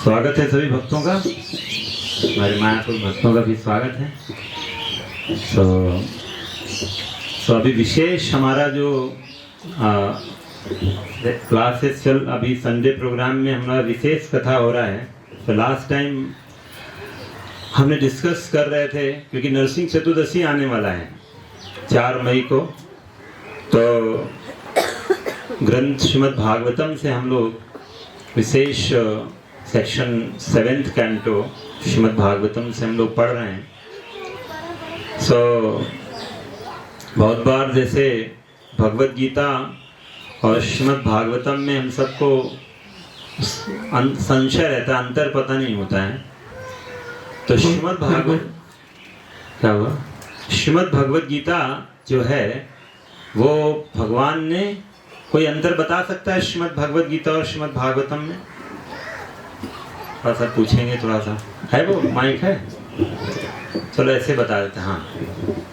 स्वागत है सभी भक्तों का, हमारे मायापुर भक्तों का भी स्वागत है। सो अभी विशेष हमारा जो क्लासेस अभी संडे प्रोग्राम में हमारा विशेष कथा हो रहा है। तो लास्ट टाइम हमने डिस्कस कर रहे थे, क्योंकि नरसिंह चतुर्दशी आने वाला है 4 मई को, तो ग्रंथ श्रीमद् भागवतम से हम लोग विशेष section 7th canto Shrimad Bhagavatam से हम लोग पढ़ रहे हैं। बहुत बार जैसे भगवत गीता और श्रीमद् भागवतम में हम सबको संशय रहता है, अंतर पता नहीं होता है। तो श्रीमद् भगवत गीता जो है वो भगवान ने कोई अंतर बता सकता है श्रीमद् भगवत गीता और श्रीमद् भागवतम में? थोड़ा सा पूछेंगे, थोड़ा सा है, वो माइक है, चलो ऐसे बता देते हैं। हाँ,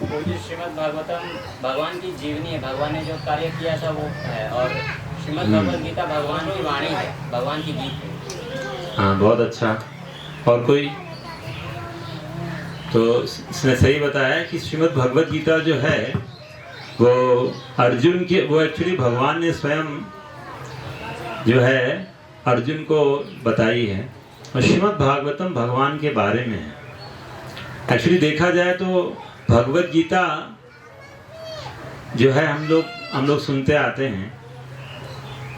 वो जो श्रीमद् भागवतम भगवान की जीवनी है, भगवान ने जो कार्य किया था वो है, और श्रीमद् भगवत गीता भगवान की वाणी है, भगवान की गीत है। हाँ, बहुत अच्छा। और कोई? तो इसने सही बताया कि श्रीमद् भगवत गीता जो है वो अर्जुन के, वो एक्चुअली भगवान ने स्वयं जो है अर्जुन को बताई है, और श्रीमद् भागवतम भगवान के बारे में है। एक्चुअली देखा जाए तो भगवत गीता जो है हम लोग सुनते आते हैं,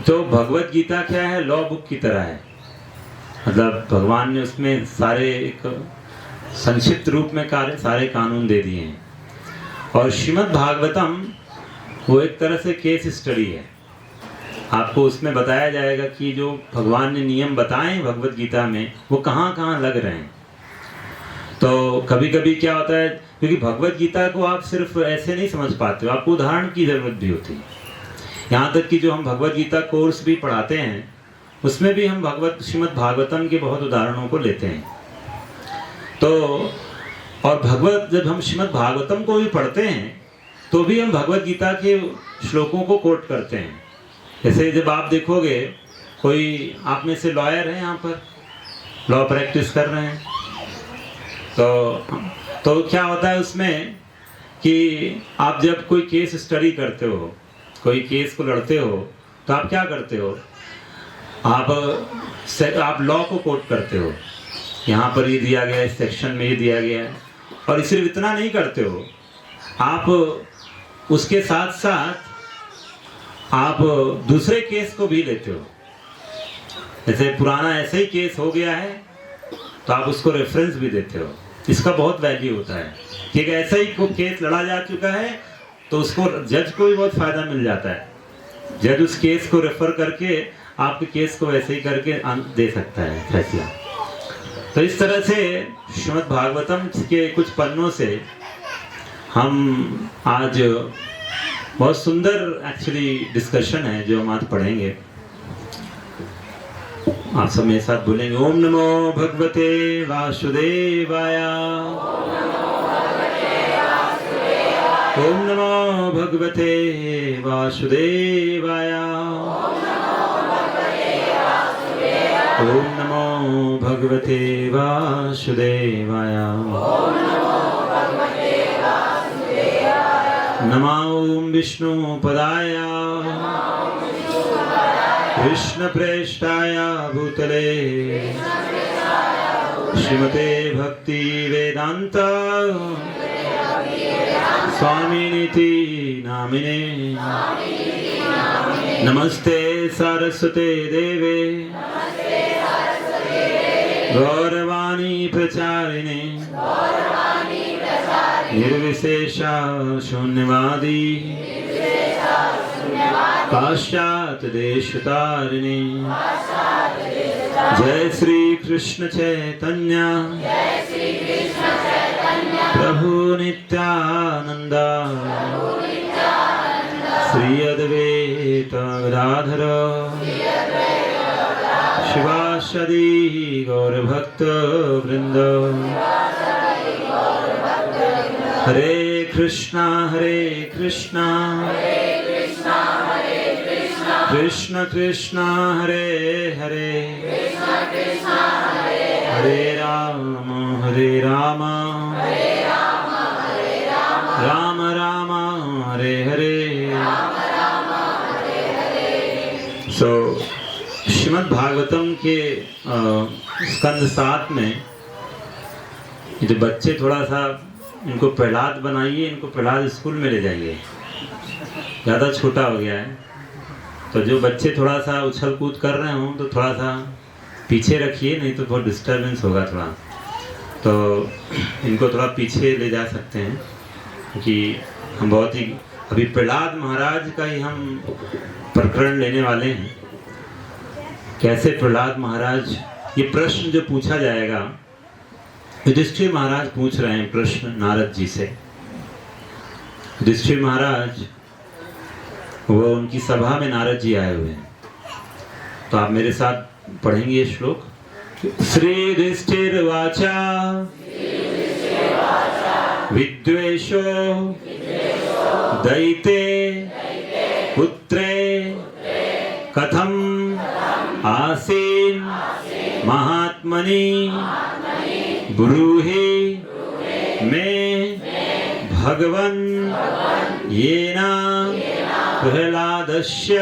तो भगवत गीता क्या है, लॉ बुक की तरह है। मतलब भगवान ने उसमें सारे एक संक्षिप्त रूप में सारे कानून दे दिए हैं। और श्रीमद् भागवतम वो एक तरह से केस स्टडी है। आपको उसमें बताया जाएगा कि जो भगवान ने नियम बताए हैं भगवत गीता में वो कहाँ कहाँ लग रहे हैं। तो कभी कभी क्या होता है, क्योंकि भगवत गीता को आप सिर्फ ऐसे नहीं समझ पाते हो, आपको उदाहरण की जरूरत भी होती है। यहाँ तक कि जो हम भगवत गीता कोर्स भी पढ़ाते हैं उसमें भी हम श्रीमद् भागवतम के बहुत उदाहरणों को लेते हैं। तो और जब हम श्रीमद् भागवतम को भी पढ़ते हैं तो भी हम भगवत गीता के श्लोकों को कोट करते हैं। जैसे जब आप देखोगे, कोई आप में से लॉयर है यहाँ पर, लॉ प्रैक्टिस कर रहे हैं, तो क्या होता है उसमें कि आप जब कोई केस स्टडी करते हो, कोई केस को लड़ते हो, तो आप क्या करते हो, आप लॉ को कोट करते हो। यहाँ पर ये दिया गया है, इस सेक्शन में ये दिया गया है। और सिर्फ इतना नहीं करते हो, आप उसके साथ साथ आप दूसरे केस को भी लेते हो। जैसे पुराना ऐसे ही केस हो गया है तो आप उसको रेफरेंस भी देते हो। इसका बहुत वैल्यू होता है कि ऐसा ही कोई केस लड़ा जा चुका है तो उसको जज को भी बहुत फायदा मिल जाता है। जज उस केस को रेफर करके आपके केस को वैसे ही करके दे सकता है फैसला। तो इस तरह से श्रीमद् भागवतम के कुछ पन्नों से हम आज बहुत सुंदर एक्चुअली डिस्कशन है जो हम आज पढ़ेंगे। आप सब मेरे साथ बोलेंगे, ओम नमो भगवते वासुदेवाय, ओम नमो भगवते वासुदेवाय, ओम नमो भगवते वासुदेवाय, नमो विष्णुपदाय कृष्णप्रेष्ठाय भूतले श्रीमते भक्ति वेदांत स्वामिनिति नामिने। नमस्ते सरस्वते देवे गौरवाणी प्रचारिणे निर्विशेषा शून्यवादी पाश्चात्य देशतारिणे। जय श्री कृष्ण चैतन्य प्रभु नित्यानंद श्री अद्वैत गदाधर शिवासदि गौर भक्त वृंद। हरे कृष्णा कृष्ण कृष्ण हरे हरे हरे राम राम राम हरे हरे। सो श्रीमद् भागवतम के स्कंद 7 में ये जो बच्चे थोड़ा सा इनको प्रहलाद बनाइए, इनको प्रहलाद स्कूल में ले जाइए, ज़्यादा छोटा हो गया है। तो जो बच्चे थोड़ा सा उछल कूद कर रहे हों तो थोड़ा सा पीछे रखिए, नहीं तो बहुत डिस्टर्बेंस होगा थोड़ा। तो इनको थोड़ा पीछे ले जा सकते हैं, क्योंकि हम बहुत ही अभी प्रहलाद महाराज का ही हम प्रकरण लेने वाले हैं। कैसे प्रहलाद महाराज, ये प्रश्न जो पूछा जाएगा, युधिष्ठिर महाराज पूछ रहे हैं प्रश्न नारद जी से। युधिष्ठिर महाराज वो उनकी सभा में नारद जी आए हुए हैं। तो आप मेरे साथ पढ़ेंगे ये श्लोक। श्री युधिष्ठिर्वाचा विद्वेषो दैते पुत्रे कथम आसीन महात्मनि ब्रूहि मे भगवन् येना प्रह्लादस्य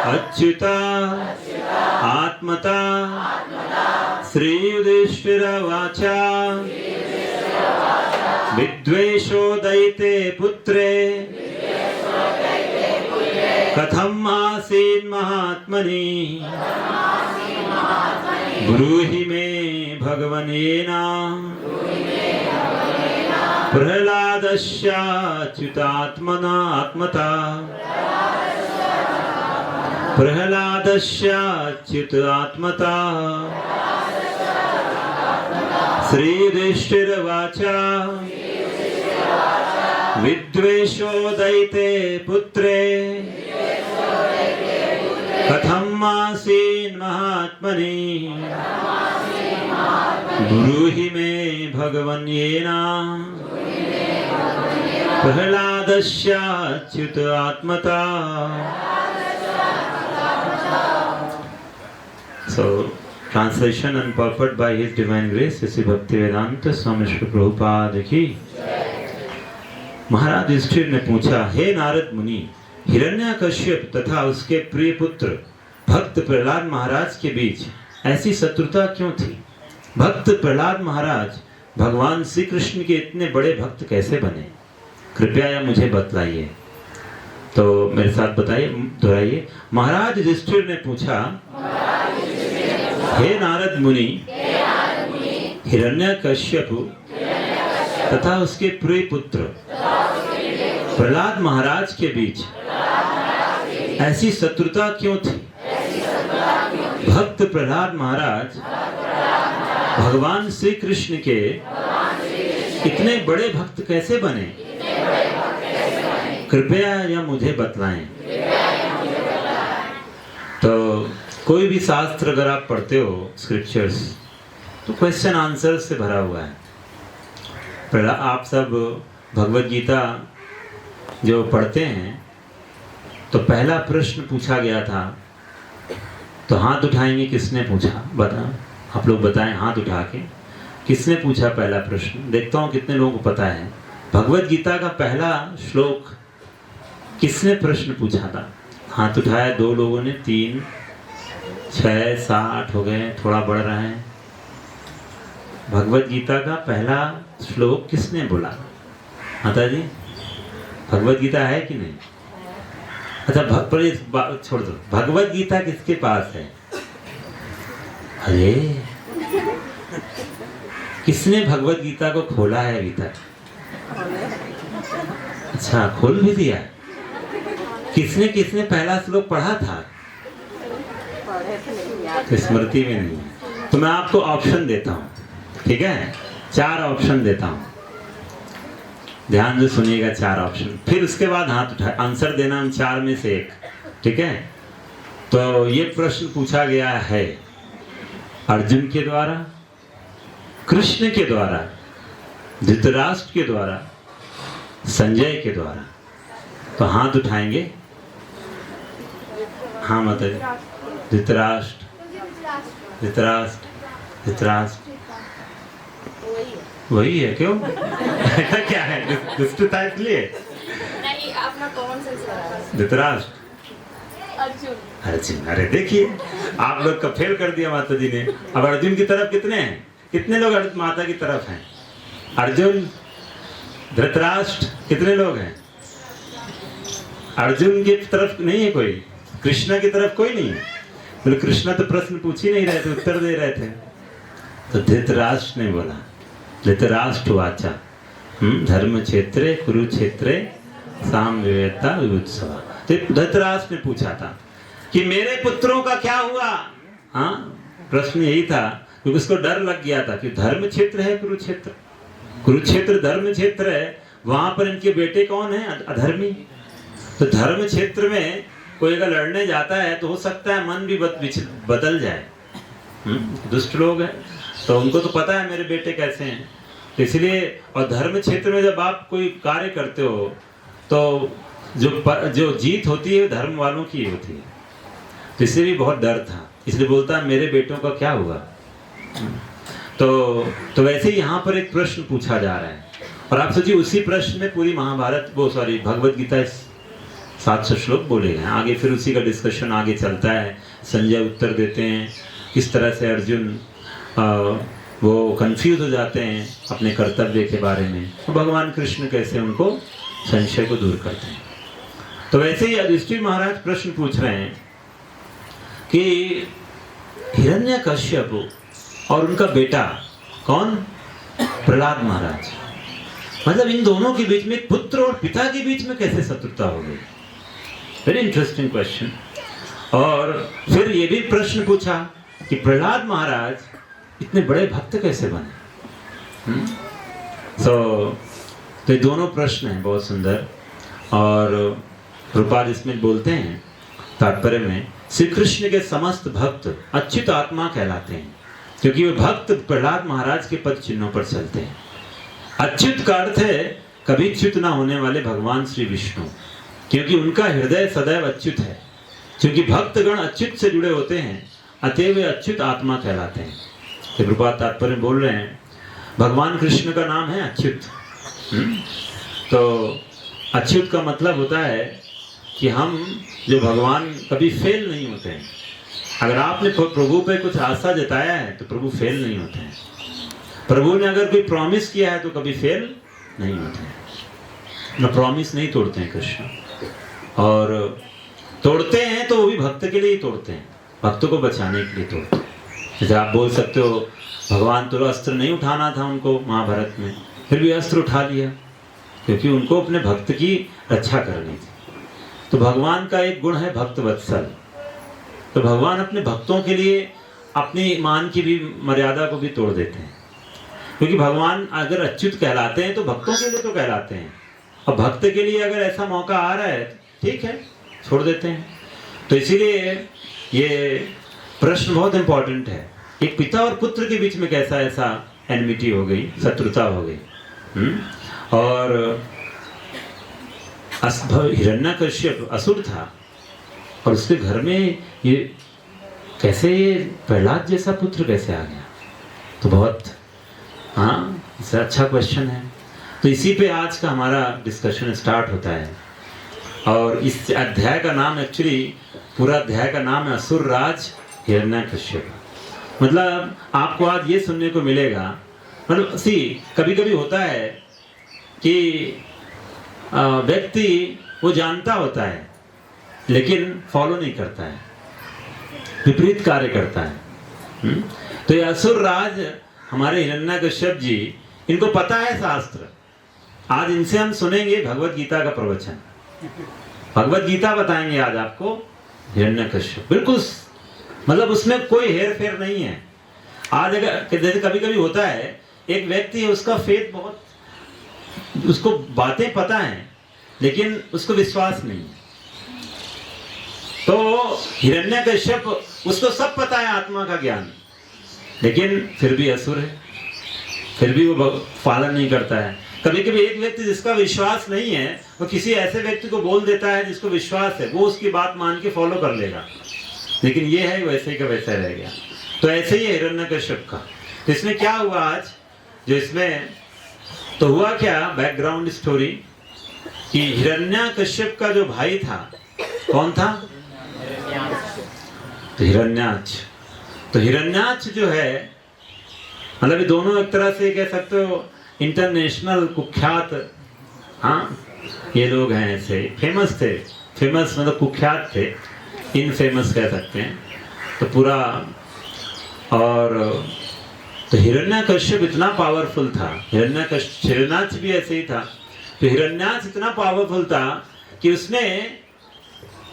अच्युता आत्मता। श्री युधिष्ठिर्वाचा विद्वेषो दैते पुत्रे कथम आसीन महात्मनि ब्रूहि मे भगवनेना प्रह्लादस्याच्युतात्मना आत्मता। प्रह्लादस्याच्युत आत्मता। श्री युधिष्ठिर्वाचा विद्वेषो दैते पुत्रे कथम आसीन महात्मनि ब्रूहि मे भगवन् येना प्रह्लादस्याच्युत आत्मता। So, translation and purport by His Divine Grace, Sri Bhaktivedanta Swami Srila Prabhupada की। महाराज युधिष्ठिर ने पूछा, हे नारद मुनि, हिरण्यकश्यप तथा उसके प्रिय पुत्र भक्त प्रहलाद महाराज के बीच ऐसी शत्रुता क्यों थी? भक्त प्रहलाद महाराज भगवान श्री कृष्ण के इतने बड़े भक्त कैसे बने? कृपया यह मुझे बतलाइए। तो मेरे साथ बताइए, दोहराइए। महाराज युधिष्ठिर ने पूछा, हे नारद मुनि, हिरण्यकश्यप तथा उसके प्रिय पुत्र प्रहलाद महाराज के बीच ऐसी शत्रुता क्यों थी? भक्त प्रहलाद महाराज भगवान श्री कृष्ण के इतने बड़े भक्त कैसे बने? कृपया यह मुझे बतलाएं। तो कोई भी शास्त्र अगर आप पढ़ते हो, स्क्रिप्चर्स, तो क्वेश्चन आंसर से भरा हुआ है। आप सब भगवद गीता जो पढ़ते हैं तो पहला प्रश्न पूछा गया था, तो हाथ उठाएंगे किसने पूछा? बता, आप लोग बताएं हाथ उठा के, किसने पूछा पहला प्रश्न? देखता हूँ कितने लोगों को पता है। भगवद गीता का पहला श्लोक किसने प्रश्न पूछा था? हाथ उठाया 2 लोगों ने, 3, 6, 7 हो गए, थोड़ा बढ़ रहा है। भगवद गीता का पहला श्लोक किसने बोला? माता जी, भगवद गीता है कि नहीं? अच्छा, छोड़ दो, भगवद गीता किसके पास है? अरे, किसने भगवद गीता को खोला है अभी तक? अच्छा, खोल भी दिया। किसने किसने पहला श्लोक पढ़ा था? स्मृति में नहीं। तो मैं आपको ऑप्शन देता हूँ, ठीक है? 4 ऑप्शन देता हूँ, ध्यान से सुनिएगा। 4 ऑप्शन, फिर उसके बाद हाथ उठाए, आंसर देना हम 4 में से 1, ठीक है? तो ये प्रश्न पूछा गया है अर्जुन के द्वारा, कृष्ण के द्वारा, धृतराष्ट्र के द्वारा, संजय के द्वारा। तो हाथ उठाएंगे हाँ माता जी। धृतराष्ट्र, धृतराष्ट्र, धृतराष्ट्र वही है। क्यों? ऐसा क्या है? दुष्टता इसलिए? नहीं, अपना कॉमन सेंस लगा। धृतराष्ट्र, अर्जुन। अर्जुन। अरे देखिए, आप लोग का फेल कर दिया माता जी ने। अब अर्जुन की तरफ कितने हैं? कितने लोग माता की तरफ हैं? अर्जुन, धृतराष्ट्र, कितने लोग हैं? अर्जुन की तरफ नहीं है कोई, कृष्णा की तरफ कोई नहीं है। बोले कृष्णा तो प्रश्न पूछ ही नहीं रहे थे, उत्तर दे रहे थे। तो धृतराष्ट्र ने बोला, धृतराष्ट्र वाचा धर्म क्षेत्रे कुरुक्षेत्रे सामवेता विभुत्सवा। तो धृतराष्ट्र ने पूछा था कि मेरे पुत्रों का क्या हुआ। हाँ, प्रश्न यही था क्योंकि उसको डर लग गया था कि धर्म क्षेत्र है कुरुक्षेत्र, कुरुक्षेत्र धर्म क्षेत्र है, वहां पर इनके बेटे कौन है? अधर्मी। तो धर्म क्षेत्र में कोई अगर लड़ने जाता है तो हो सकता है मन भी बदल जाए। दुष्ट लोग हैं तो उनको तो पता है मेरे बेटे कैसे हैं, तो इसलिए। और धर्म क्षेत्र में जब आप कोई कार्य करते हो तो जो जीत होती है धर्म वालों की होती है। तो इससे भी बहुत डर था, इसलिए बोलता है मेरे बेटों का क्या हुआ। तो वैसे ही यहाँ पर एक प्रश्न पूछा जा रहा है और आप सोचिए उसी प्रश्न में पूरी महाभारत भगवत गीता 700 श्लोक बोले गए। आगे फिर उसी का डिस्कशन आगे चलता है। संजय उत्तर देते हैं किस तरह से अर्जुन वो कंफ्यूज हो जाते हैं अपने कर्तव्य के बारे में, तो भगवान कृष्ण कैसे उनको संशय को दूर करते हैं। तो वैसे ही युधिष्ठिर महाराज प्रश्न पूछ रहे हैं कि हिरण्यकश्यप और उनका बेटा कौन? प्रहलाद महाराज, मतलब इन दोनों के बीच में, पुत्र और पिता के बीच में कैसे शत्रुता हो गई? Very interesting question. और फिर ये भी प्रश्न पूछा कि प्रहलाद महाराज इतने बड़े भक्त कैसे बने। तो ये दोनों प्रश्न हैं बहुत सुंदर। और रूपाल इसमें बोलते हैं तात्पर्य में, श्री कृष्ण के समस्त भक्त अच्युत आत्मा कहलाते हैं क्योंकि वे भक्त प्रहलाद महाराज के पद चिन्हों पर चलते हैं। अच्युत का अर्थ है कभी च्युत ना होने वाले भगवान श्री विष्णु, क्योंकि उनका हृदय सदैव अच्युत है। क्योंकि भक्तगण अच्युत से जुड़े होते हैं, अतएव वे अच्युत आत्मा कहलाते हैं। तो रूपाल तात्पर्य बोल रहे हैं भगवान कृष्ण का नाम है अच्युत। तो अच्युत का मतलब होता है कि हम जो भगवान कभी फेल नहीं होते हैं। अगर आपने प्रभु पे कुछ आशा जताया है तो प्रभु फेल नहीं होते हैं। प्रभु ने अगर कोई प्रॉमिस किया है तो कभी फेल नहीं होते हैं। ना प्रॉमिस नहीं तोड़ते हैं कृष्ण, और तोड़ते हैं तो वो भी भक्त के लिए ही तोड़ते हैं, भक्तों को बचाने के लिए तोड़ते हैं। जैसे आप बोल सकते हो भगवान तो अस्त्र नहीं उठाना था उनको महाभारत में, फिर भी अस्त्र उठा लिया क्योंकि उनको अपने भक्त की रक्षा करनी थी। तो भगवान का एक गुण है भक्त वत्सल। तो भगवान अपने भक्तों के लिए अपनी मान की भी मर्यादा को भी तोड़ देते हैं, क्योंकि भगवान अगर अच्युत कहलाते हैं तो भक्तों के लिए तो कहलाते हैं, और भक्त के लिए अगर ऐसा मौका आ रहा है ठीक है छोड़ देते हैं। तो इसीलिए ये प्रश्न बहुत इंपॉर्टेंट है, एक पिता और पुत्र के बीच में कैसा ऐसा एनमिटी हो गई, शत्रुता हो गई। और हिरण्यकश्यप असुर था और उसके घर में ये कैसे ये प्रहलाद जैसा पुत्र कैसे आ गया। तो बहुत इससे अच्छा क्वेश्चन है। तो इसी पे आज का हमारा डिस्कशन स्टार्ट होता है। और इस अध्याय का नाम एक्चुअली पूरा अध्याय का नाम है असुर राज हिरण्यकश्यप। मतलब आपको आज ये सुनने को मिलेगा, मतलब कभी कभी होता है कि व्यक्ति वो जानता होता है लेकिन फॉलो नहीं करता है, विपरीत कार्य करता है। तो ये असुर राज हमारे हिरण्यकश्यप जी, इनको पता है शास्त्र। आज इनसे हम सुनेंगे भगवत गीता का प्रवचन, भगवत गीता बताएंगे आज आपको हिरण्यकश्यप। बिल्कुल मतलब उसमें कोई हेर फेर नहीं है। आज अगर जैसे कभी कभी होता है एक व्यक्ति है, उसका फेथ बहुत, उसको बातें पता है लेकिन उसको विश्वास नहीं है। तो हिरण्यकश्यप उसको सब पता है आत्मा का ज्ञान, लेकिन फिर भी असुर है, फिर भी वो पालन नहीं करता है। कभी कभी एक व्यक्ति जिसका विश्वास नहीं है वो किसी ऐसे व्यक्ति को बोल देता है जिसको विश्वास है, वो उसकी बात मान के फॉलो कर लेगा, लेकिन ये है वैसे ही का वैसा रह गया। तो ऐसे ही है हिरण्यकश्यप का। तो इसमें क्या हुआ आज, जो इसमें तो हुआ क्या, बैकग्राउंड स्टोरी कि हिरण्यकश्यप का जो भाई था, कौन था, तो हिरण्याक्ष। तो हिरण्याक्ष जो है, मतलब ये दोनों एक तरह से कह सकते हो इंटरनेशनल कुख्यात, हाँ ये लोग हैं, ऐसे फेमस थे, फेमस मतलब कुख्यात थे, इनफेमस कह सकते हैं। तो पूरा, और तो हिरण्यकश्यप इतना पावरफुल था, हिरण्याक्ष भी ऐसे ही था। तो हिरण्याक्ष इतना पावरफुल था कि उसने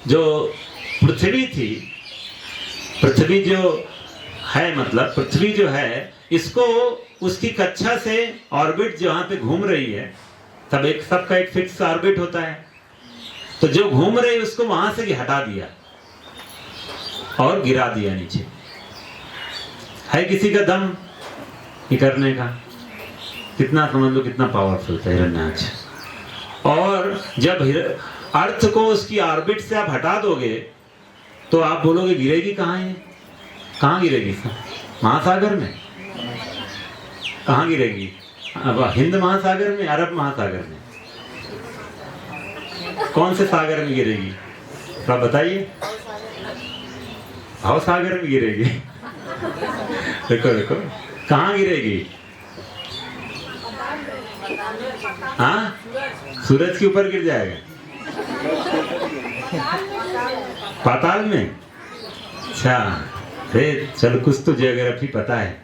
जो पृथ्वी थी, पृथ्वी जो है, मतलब पृथ्वी जो है, इसको उसकी कक्षा से ऑर्बिट जहां पे घूम रही है, तब एक सबका एक फिक्स ऑर्बिट होता है, तो जो घूम रही उसको वहां से हटा दिया और गिरा दिया नीचे। है किसी का दम ये करने का? कितना समझ लो कितना पावरफुल था हिरण्याक्ष। और जब अर्थ को उसकी ऑर्बिट से आप हटा दोगे तो आप बोलोगे गिरेगी कहाँ है, कहाँ गिरेगी? महासागर में। कहाँ गिरेगी? अब हिंद महासागर में, अरब महासागर में, कौन से सागर में गिरेगी? थोड़ा बताइए। भाव सागर में गिरेगी। देखो देखो कहाँ गिरेगी? हाँ, सूरज के ऊपर गिर जाएगा, पाताल में। अच्छा, चलो कुछ तो ज्योग्राफी पता है।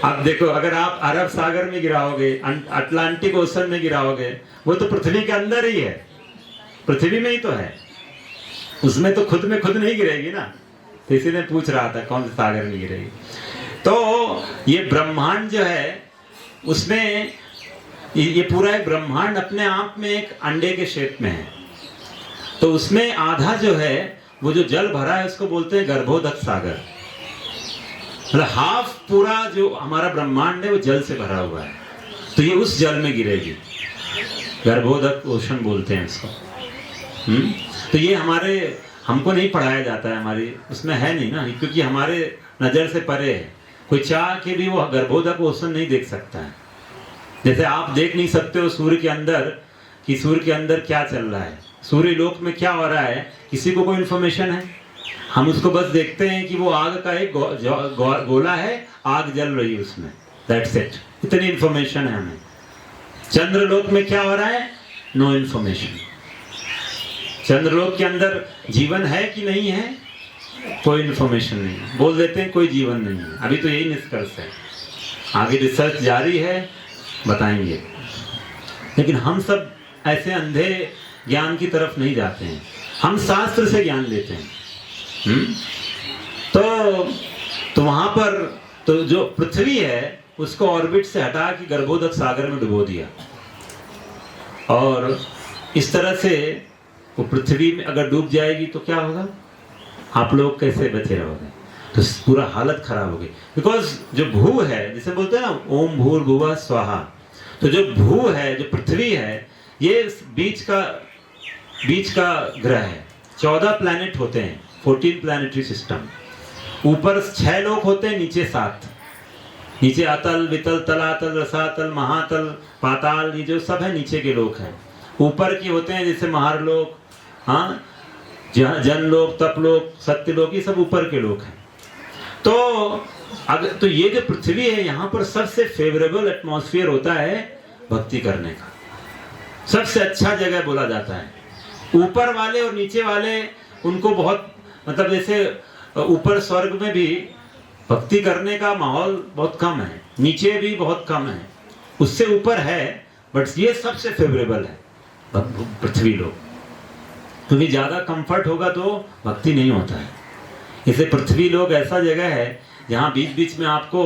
अब देखो, अगर आप अरब सागर में गिराओगे, अटलांटिक ओशन में गिराओगे, वो तो पृथ्वी के अंदर ही है, पृथ्वी में ही तो है, उसमें तो खुद में खुद नहीं गिरेगी ना। तो इसी ने पूछ रहा था कौन से सागर में गिरेगी। तो ये ब्रह्मांड जो है, उसमें ये पूरा एक ब्रह्मांड अपने आप में एक अंडे के शेप में है। तो उसमें आधा जो है वो जो जल भरा है उसको बोलते हैं गर्भोदक सागर। मतलब हाफ पूरा जो हमारा ब्रह्मांड है वो जल से भरा हुआ है, तो ये उस जल में गिरेगी, गर्भोदक ओशन बोलते हैं इसको। तो ये हमको नहीं पढ़ाया जाता है, हमारी उसमें है नहीं ना, क्योंकि हमारे नजर से परे है। कोई चाह के भी वो गर्भोदक ओशन नहीं देख सकता है। जैसे आप देख नहीं सकते हो सूर्य के अंदर कि सूर्य के अंदर क्या चल रहा है, सूर्य लोक में क्या हो रहा है, किसी को कोई इन्फॉर्मेशन है? हम उसको बस देखते हैं कि वो आग का एक गोला है, आग जल रही है उसमें, दैट्स इट, इतनी इन्फॉर्मेशन है हमें। चंद्रलोक में क्या हो रहा है? No information. चंद्रलोक के अंदर जीवन है कि नहीं है? कोई इन्फॉर्मेशन नहीं है, बोल देते हैं कोई जीवन नहीं है। अभी तो यही निष्कर्ष है, आगे रिसर्च जारी है, बताएंगे। लेकिन हम सब ऐसे अंधे ज्ञान की तरफ नहीं जाते हैं, हम शास्त्र से ज्ञान लेते हैं। तो वहां पर तो जो पृथ्वी है उसको ऑर्बिट से हटा के गर्भोदक सागर में डुबो दिया, और इस तरह से वो पृथ्वी में अगर डूब जाएगी तो क्या होगा? आप लोग कैसे बचे रहोगे? तो पूरा हालत खराब होगी। बिकॉज जो भू है, जिसे बोलते हैं ना ओम भूर्भुवः स्वाहा, तो जो भू है, जो पृथ्वी है, ये बीच का ग्रह है। 14 प्लैनेट होते हैं, 14 प्लैनेटरी सिस्टम। ऊपर 6 लोक होते हैं, नीचे 7। नीचे अतल, वितल, तलातल, रसातल, महातल, पाताल, ये जो सब है नीचे के लोक हैं। ऊपर के होते हैं जैसे महारलोक, हाँ, जनलोक, तपलोक, सत्यलोक, ये सब ऊपर के लोक हैं। तो ये जो पृथ्वी है, यहाँ पर सबसे फेवरेबल एटमॉस्फेयर होता है भक्ति करने का, सबसे अच्छा जगह बोला जाता है। ऊपर वाले और नीचे वाले उनको बहुत, मतलब जैसे ऊपर स्वर्ग में भी भक्ति करने का माहौल बहुत कम है, नीचे भी बहुत कम है, उससे ऊपर है, बट ये सबसे फेवरेबल है पृथ्वी लोक, क्योंकि ज्यादा कंफर्ट होगा तो भक्ति नहीं होता है। इसे पृथ्वी लोक ऐसा जगह है जहाँ बीच बीच में आपको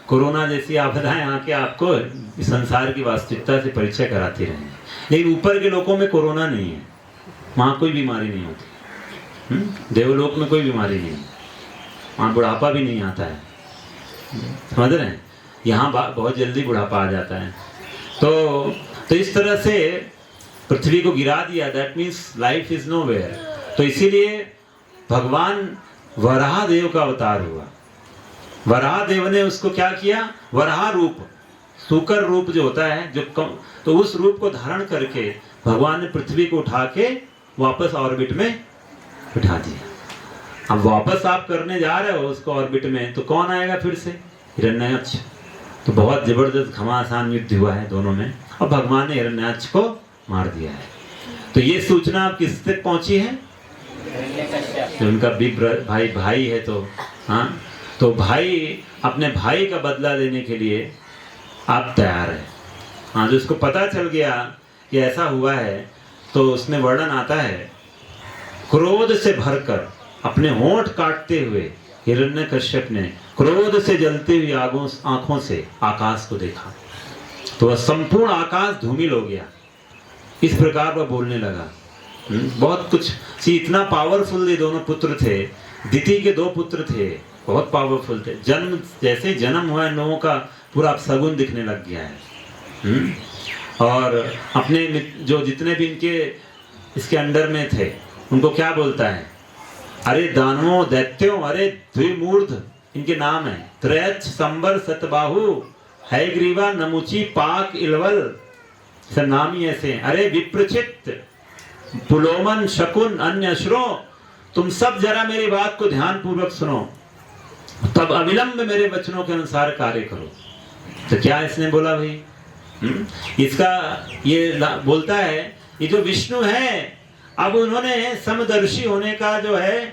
कोरोना जैसी आपदाएं आके आपको संसार की वास्तविकता से परिचय कराती रहेंगे। लेकिन ऊपर के लोकों में कोरोना नहीं है, वहाँ कोई बीमारी नहीं होती। देवलोक में कोई बीमारी नहीं है, वहाँ बुढ़ापा भी नहीं आता है, समझ रहे हैं? यहाँ बहुत जल्दी बुढ़ापा आ जाता है। तो इस तरह से पृथ्वी को गिरा दिया, that means life is nowhere. तो इसीलिए भगवान वराह देव का अवतार हुआ। वराह देव ने उसको क्या किया, वराह रूप, सूकर रूप जो होता है जो कम, तो उस रूप को धारण करके भगवान ने पृथ्वी को उठा के वापस ऑर्बिट में बिठा दिया। अब वापस आप करने जा रहे हो उसको ऑर्बिट में, तो कौन आएगा फिर से, हिरण्याक्ष। तो बहुत जबरदस्त घमासान युद्ध हुआ है दोनों में, और भगवान ने हिरण्याक्ष को मार दिया है। तो ये सूचना अब किस तक पहुंची है, तो उनका बिग भाई है। तो हाँ, तो भाई अपने भाई का बदला लेने के लिए आप तैयार है। हाँ, जो उसको पता चल गया कि ऐसा हुआ है, तो उसमें वर्णन आता है, क्रोध से भरकर अपने होंठ काटते हुए हिरण्यकश्यप ने क्रोध से जलती हुई आंखों से आकाश को देखा, तो वह संपूर्ण आकाश धूमिल हो गया। इस प्रकार वह बोलने लगा। बहुत कुछ सी, इतना पावरफुल ये दोनों पुत्र थे। दिति के 2 पुत्र थे, बहुत पावरफुल थे। जन्म जैसे जन्म हुआ इन लोगों का पूरा सगुन दिखने लग गया है। और अपने जो जितने भी इनके इसके अंडर में थे उनको क्या बोलता है, अरे दानवों दैत्यों, अरे द्विमूर्ध इनके नाम है, त्रयच्छ संबर सतबाहु हैग्रीवा नमुची पाक इलवल, सब नाम ही ऐसे हैं। अरे विप्रचित पुलोमन शकुन अन्य अश्रो, तुम सब जरा मेरी बात को ध्यान पूर्वक सुनो, तब अविलंब मेरे वचनों के अनुसार कार्य करो। तो क्या इसने बोला भाई, इसका ये बोलता है, ये जो विष्णु है अब उन्होंने समदर्शी होने का जो है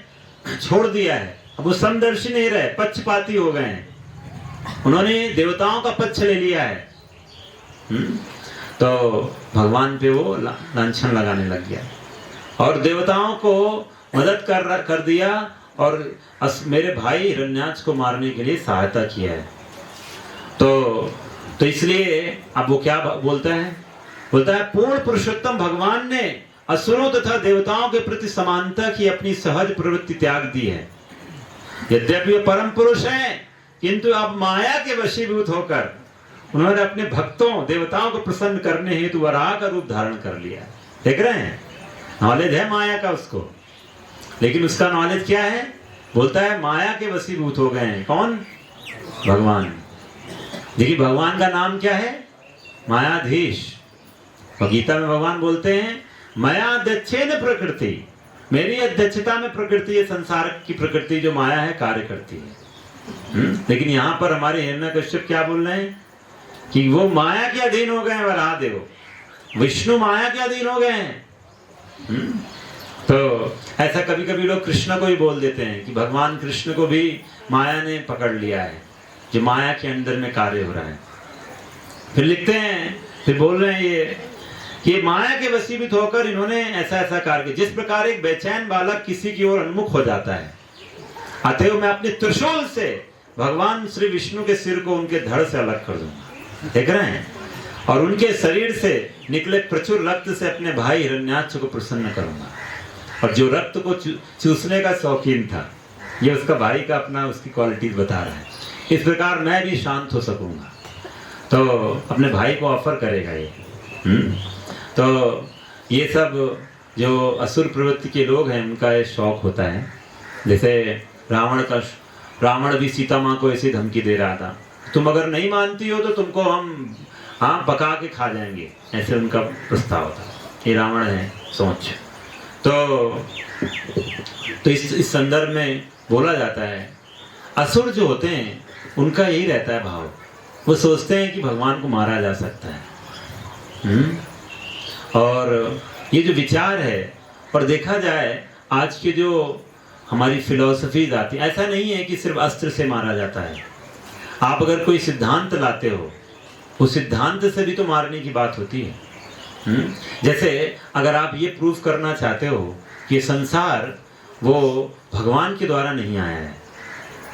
छोड़ दिया है। अब वो समदर्शी नहीं रहे, पक्षपाती हो गए हैं, उन्होंने देवताओं का पक्ष ले लिया है। तो भगवान पे वो लांछन लगाने लग गया और देवताओं को मदद कर दिया और मेरे भाई हिरण्याक्ष को मारने के लिए सहायता किया है। तो इसलिए अब वो क्या बोलता है, पूर्ण पुरुषोत्तम भगवान ने असुरों तथा देवताओं के प्रति समानता की अपनी सहज प्रवृत्ति त्याग दी है। यद्यपि वे परम पुरुष हैं, किंतु अब माया के वशीभूत होकर उन्होंने अपने भक्तों देवताओं को प्रसन्न करने हेतु वराह का रूप धारण कर लिया। देख रहे हैं, नॉलेज है माया का उसको, लेकिन उसका नॉलेज क्या है, बोलता है माया के वशीभूत हो गए हैं। कौन, भगवान। देखिए भगवान का नाम क्या है, मायाधीश। और गीता में भगवान बोलते हैं, माया अध्यक्षेन प्रकृति, मेरी अध्यक्षता में प्रकृति, ये संसार की प्रकृति जो माया है कार्य करती है। लेकिन यहाँ पर हमारे हिरण्यकश्यप क्या बोल रहे हैं कि वो माया के अधीन हो गए हैं, वराह देव विष्णु माया के अधीन हो गए हैं। तो ऐसा कभी कभी लोग कृष्ण को ही बोल देते हैं कि भगवान कृष्ण को भी माया ने पकड़ लिया है, जो माया के अंदर में कार्य हो रहा है। फिर लिखते हैं, फिर बोल रहे हैं ये कि माया के वशीभूत होकर इन्होंने ऐसा ऐसा कार्य किया, जिस प्रकार एक बेचैन बालक किसी की ओर उन्मुख हो जाता है, अतएव मैं अपने त्रिशूल से भगवान श्री विष्णु के सिर को उनके धड़ से अलग कर दूंगा। देख रहे हैं, और उनके शरीर से निकले प्रचुर रक्त से अपने भाई हिरण्याक्ष को प्रसन्न करूंगा। और जो रक्त को चूसने का शौकीन था, ये उसका भाई का अपना उसकी क्वालिटीज बता रहा है, इस प्रकार मैं भी शांत हो सकूंगा। तो अपने भाई को ऑफर करेगा ये। तो ये सब जो असुर प्रवृत्ति के लोग हैं उनका ये शौक होता है। जैसे रावण भी सीता माँ को ऐसी धमकी दे रहा था, तुम अगर नहीं मानती हो तो तुमको हम पका के खा जाएंगे, ऐसे उनका प्रस्ताव था। ये रावण है सोच। तो इस संदर्भ में बोला जाता है, असुर जो होते हैं उनका यही रहता है भाव, वो सोचते हैं कि भगवान को मारा जा सकता है। और ये जो विचार है, और देखा जाए आज के जो हमारी फिलॉसफीज आती है, ऐसा नहीं है कि सिर्फ अस्त्र से मारा जाता है। आप अगर कोई सिद्धांत लाते हो, उस सिद्धांत से भी तो मारने की बात होती है। जैसे अगर आप ये प्रूफ करना चाहते हो कि संसार वो भगवान के द्वारा नहीं आया है,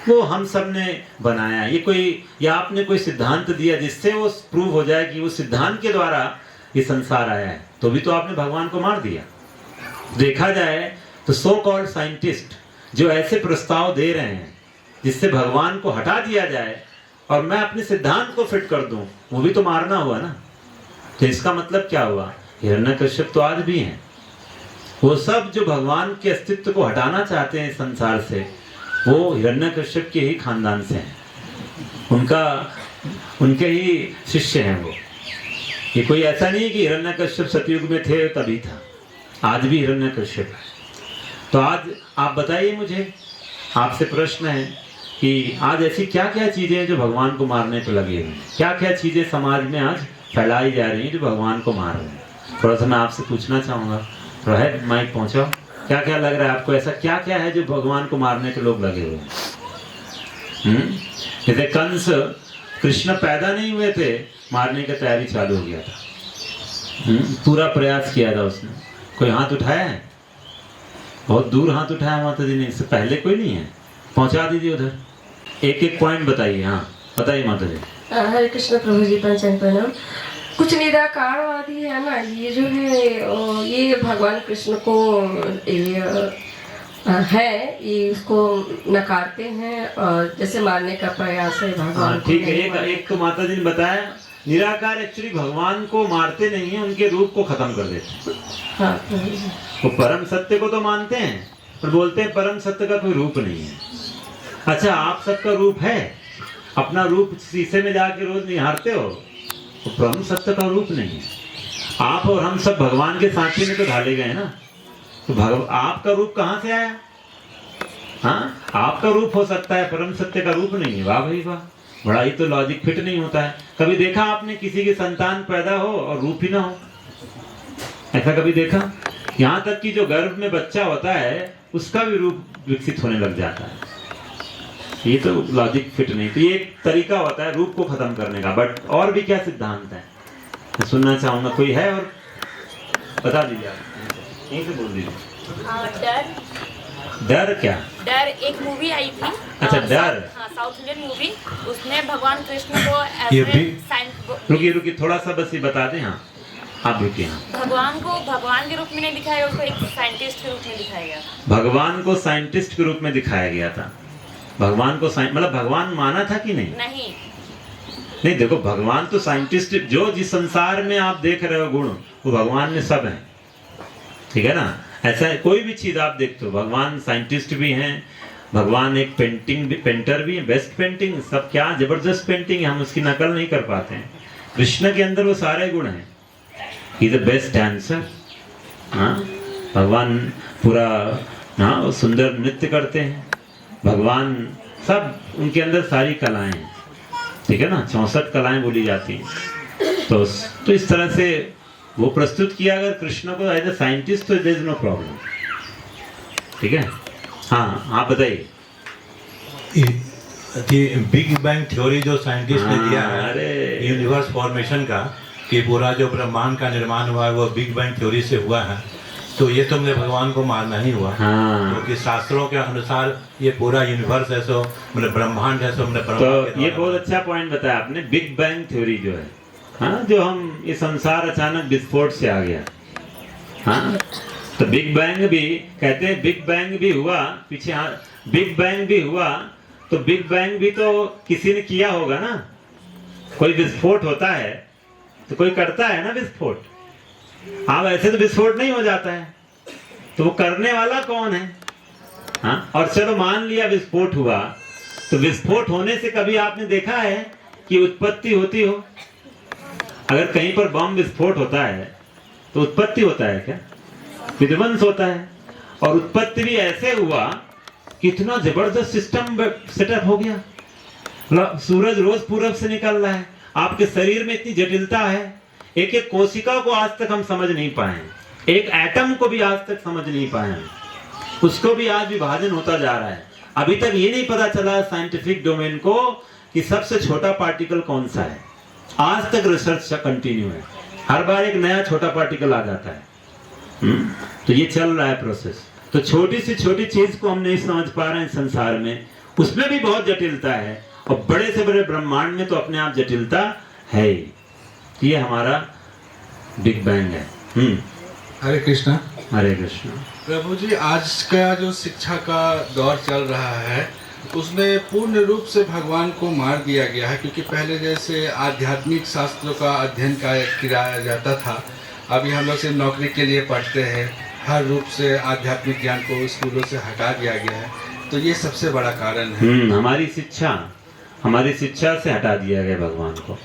वो हम सब ने बनाया है, ये कोई, या आपने कोई सिद्धांत दिया जिससे वो प्रूव हो जाए कि वो सिद्धांत के द्वारा ये संसार आया है, तो भी तो आपने भगवान को मार दिया। देखा जाए तो सो कॉल्ड साइंटिस्ट जो ऐसे प्रस्ताव दे रहे हैं जिससे भगवान को हटा दिया जाए और मैं अपने सिद्धांत को फिट कर दूं, वो भी तो मारना हुआ ना। तो इसका मतलब क्या हुआ, हिरण्यकश्यप तो आज भी हैं। वो सब जो भगवान के अस्तित्व को हटाना चाहते हैं संसार से, वो हिरण्यकश्यप के ही खानदान से हैं, उनके ही शिष्य हैं वो। ये कोई ऐसा नहीं है कि हिरण्यकश्यप सतयुग में थे तभी था, आज भी हिरण्यकश्यप है। तो आज आप बताइए मुझे, आपसे प्रश्न है कि आज ऐसी क्या क्या चीजें हैं जो भगवान को मारने पर लगी हुई हैं, क्या क्या चीजें समाज में आज फैलाई जा रही हैं जो भगवान को मार रहे हैं। थोड़ा सा मैं आपसे पूछना चाहूंगा, थोड़ा है माइक पहुंचाओ, क्या क्या लग रहा है आपको, ऐसा क्या क्या है जो भगवान को मारने पे लोग लगे हुए हैं? जैसे कंस, कृष्ण पैदा नहीं हुए थे, मारने की तैयारी चालू हो गया था। पूरा प्रयास किया था उसने। कोई हाथ उठाया है? बहुत दूर हाथ उठाया माता जी ने, इससे पहले कोई नहीं है। पहुंचा दीजिए उधर, एक एक पॉइंट बताइए। हाँ बताइए माता जी। हरे कृष्ण प्रभु जी, पंचन प्रणाम। कुछ निराकारवादी है ना, ये जो है ये भगवान कृष्ण को ये उसको नकारते हैं और जैसे मारने का प्रयास है भगवान। ठीक है, एक तो माता जी ने बताया निराकार एक्चुअली भगवान को मारते नहीं है, उनके रूप को खत्म कर देते हैं। हाँ, वो परम सत्य को तो मानते हैं पर बोलते हैं परम सत्य का कोई रूप नहीं है। अच्छा, आप सबका रूप है, अपना रूप शीशे में जाके रोज निहारते हो, तो परम सत्य का रूप नहीं है। आप और हम सब भगवान के सांचे में तो ढाले गए ना, तो आपका रूप कहाँ से आया? हाँ, आपका रूप हो सकता है, परम सत्य का रूप नहीं है। वाह भाई वाह, बड़ा ही तो लॉजिक फिट नहीं होता है। कभी देखा आपने किसी की संतान पैदा हो और रूप ही ना हो? ऐसा कभी देखा? यहाँ तक कि जो गर्भ में बच्चा होता है उसका भी रूप विकसित होने लग जाता है। ये तो लॉजिक फिट नहीं। तो ये एक तरीका होता है रूप को खत्म करने का। बट और भी क्या सिद्धांत है, मैं सुनना चाहूंगा। कोई है और बता दीजिए, यहीं से बोल दीजिए। डर। डर क्या? डर एक मूवी आई थी। अच्छा, डर। हाँ, साउथ इंडियन मूवी। उसमें भगवान कृष्ण को रुकिए थोड़ा सा बस ये बता दें। हाँ आप रुकिए। हाँ, भगवान को भगवान के रूप में नहीं दिखाया, उसको एक साइंटिस्ट के रूप में दिखाया गया था। भगवान को साइंटिस्ट के रूप में दिखाया गया था। भगवान को मतलब भगवान माना था कि नहीं? नहीं, देखो भगवान तो साइंटिस्ट, जो जिस संसार में आप देख रहे हो गुण, वो भगवान में सब है। ठीक है ना? ऐसा कोई भी चीज आप देखते हो, भगवान साइंटिस्ट भी हैं, भगवान एक पेंटर भी है, बेस्ट पेंटिंग, सब क्या जबरदस्त पेंटिंग है, हम उसकी नकल नहीं कर पाते हैं। कृष्ण के अंदर वो सारे गुण हैं। He is the best dancer. हाँ, भगवान पूरा हाँ सुंदर नृत्य करते हैं। भगवान सब, उनके अंदर सारी कलाएं हैं। ठीक है ना? 64 कलाएं बोली जाती हैं। तो इस तरह से वो प्रस्तुत किया अगर कृष्ण को एज ए साइंटिस्ट, तो देयर इज नो प्रॉब्लम। ठीक है? हाँ आप बताइए। बिग बैंग थ्योरी जो साइंटिस्ट ने दिया है यूनिवर्स फॉर्मेशन का, कि पूरा जो ब्रह्मांड का निर्माण हुआ है वो बिग बैंग थ्योरी से हुआ है, तो ये तुमने भगवान को मारना ही हुआ। क्योंकि शास्त्रों के अनुसार ये पूरा यूनिवर्स है, सो मतलब ब्रह्मांड है, सो तो ये बहुत अच्छा पॉइंट बताया आपने। बिग बैंग थ्योरी जो है, हाँ, जो हम ये संसार अचानक विस्फोट से आ गया। हाँ, तो बिग बैंग भी कहते हैं, बिग बैंग भी हुआ पीछे। बिग बैंग भी हुआ तो बिग बैंग भी तो किसी ने किया होगा ना। कोई विस्फोट होता है तो कोई करता है ना विस्फोट। हाँ, वैसे तो विस्फोट नहीं हो जाता है, तो वो करने वाला कौन है? हाँ, और चलो मान लिया विस्फोट हुआ, तो विस्फोट होने से कभी आपने देखा है कि उत्पत्ति होती हो? अगर कहीं पर बम विस्फोट होता है तो उत्पत्ति होता है क्या? विध्वंस होता है। और उत्पत्ति भी ऐसे हुआ, कितना जबरदस्त सिस्टम सेटअप हो गया। सूरज रोज पूरब से निकल रहा है, आपके शरीर में इतनी जटिलता है, एक एक कोशिका को आज तक हम समझ नहीं पाए, एक एटम को भी आज तक समझ नहीं पाए, उसको भी आज विभाजन होता जा रहा है। अभी तक ये नहीं पता चला साइंटिफिक डोमेन को कि सबसे छोटा पार्टिकल कौन सा है। आज तक रिसर्च कंटिन्यू है, हर बार एक नया छोटा पार्टिकल आ जाता है। तो ये चल रहा है प्रोसेस। तो छोटी से छोटी चीज को हम नहीं समझ पा रहे हैं संसार में, उसमें भी बहुत जटिलता है, और बड़े से बड़े ब्रह्मांड में तो अपने आप जटिलता है ही। ये हमारा बिग बैंग है। हरे कृष्णा। हरे कृष्णा। प्रभु जी, आज का जो शिक्षा का दौर चल रहा है उसमें पूर्ण रूप से भगवान को मार दिया गया है, क्योंकि पहले जैसे आध्यात्मिक शास्त्रों का अध्ययन किया जाता था, अभी हम लोग सिर्फ नौकरी के लिए पढ़ते हैं। हर रूप से आध्यात्मिक ज्ञान को स्कूलों से हटा दिया गया है, तो ये सबसे बड़ा कारण है। हमारी शिक्षा से हटा दिया गया भगवान को।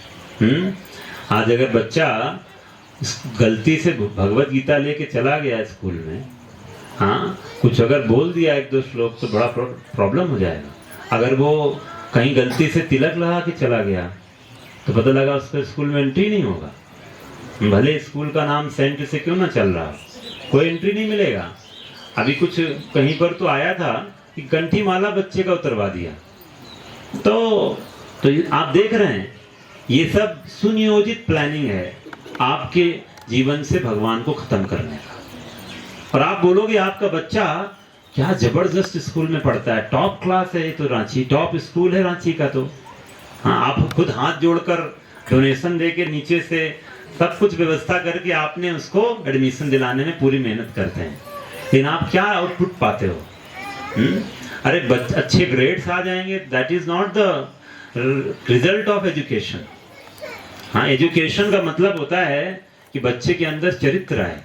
आज अगर बच्चा गलती से भगवत गीता लेके चला गया स्कूल में, हाँ, कुछ अगर बोल दिया एक दो श्लोक तो बड़ा प्रॉब्लम हो जाएगा। अगर वो कहीं गलती से तिलक लगा के चला गया तो पता लगा उसका स्कूल में एंट्री नहीं होगा, भले स्कूल का नाम सेंट से क्यों ना चल रहा, कोई एंट्री नहीं मिलेगा। अभी कुछ कहीं पर तो आया था कि कंठी माला बच्चे का उतरवा दिया। तो आप देख रहे हैं ये सब सुनियोजित प्लानिंग है आपके जीवन से भगवान को खत्म करने का। और आप बोलोगे आपका बच्चा क्या जबरदस्त स्कूल में पढ़ता है, टॉप क्लास है, ये तो रांची टॉप स्कूल है रांची का। तो हाँ, आप खुद हाथ जोड़कर डोनेशन देके नीचे से सब कुछ व्यवस्था करके आपने उसको एडमिशन दिलाने में पूरी मेहनत करते हैं, लेकिन आप क्या आउटपुट पाते हो? अरे अच्छे ग्रेड्स आ जाएंगे, that is not the result of education. हाँ, एजुकेशन का मतलब होता है कि बच्चे के अंदर चरित्र है।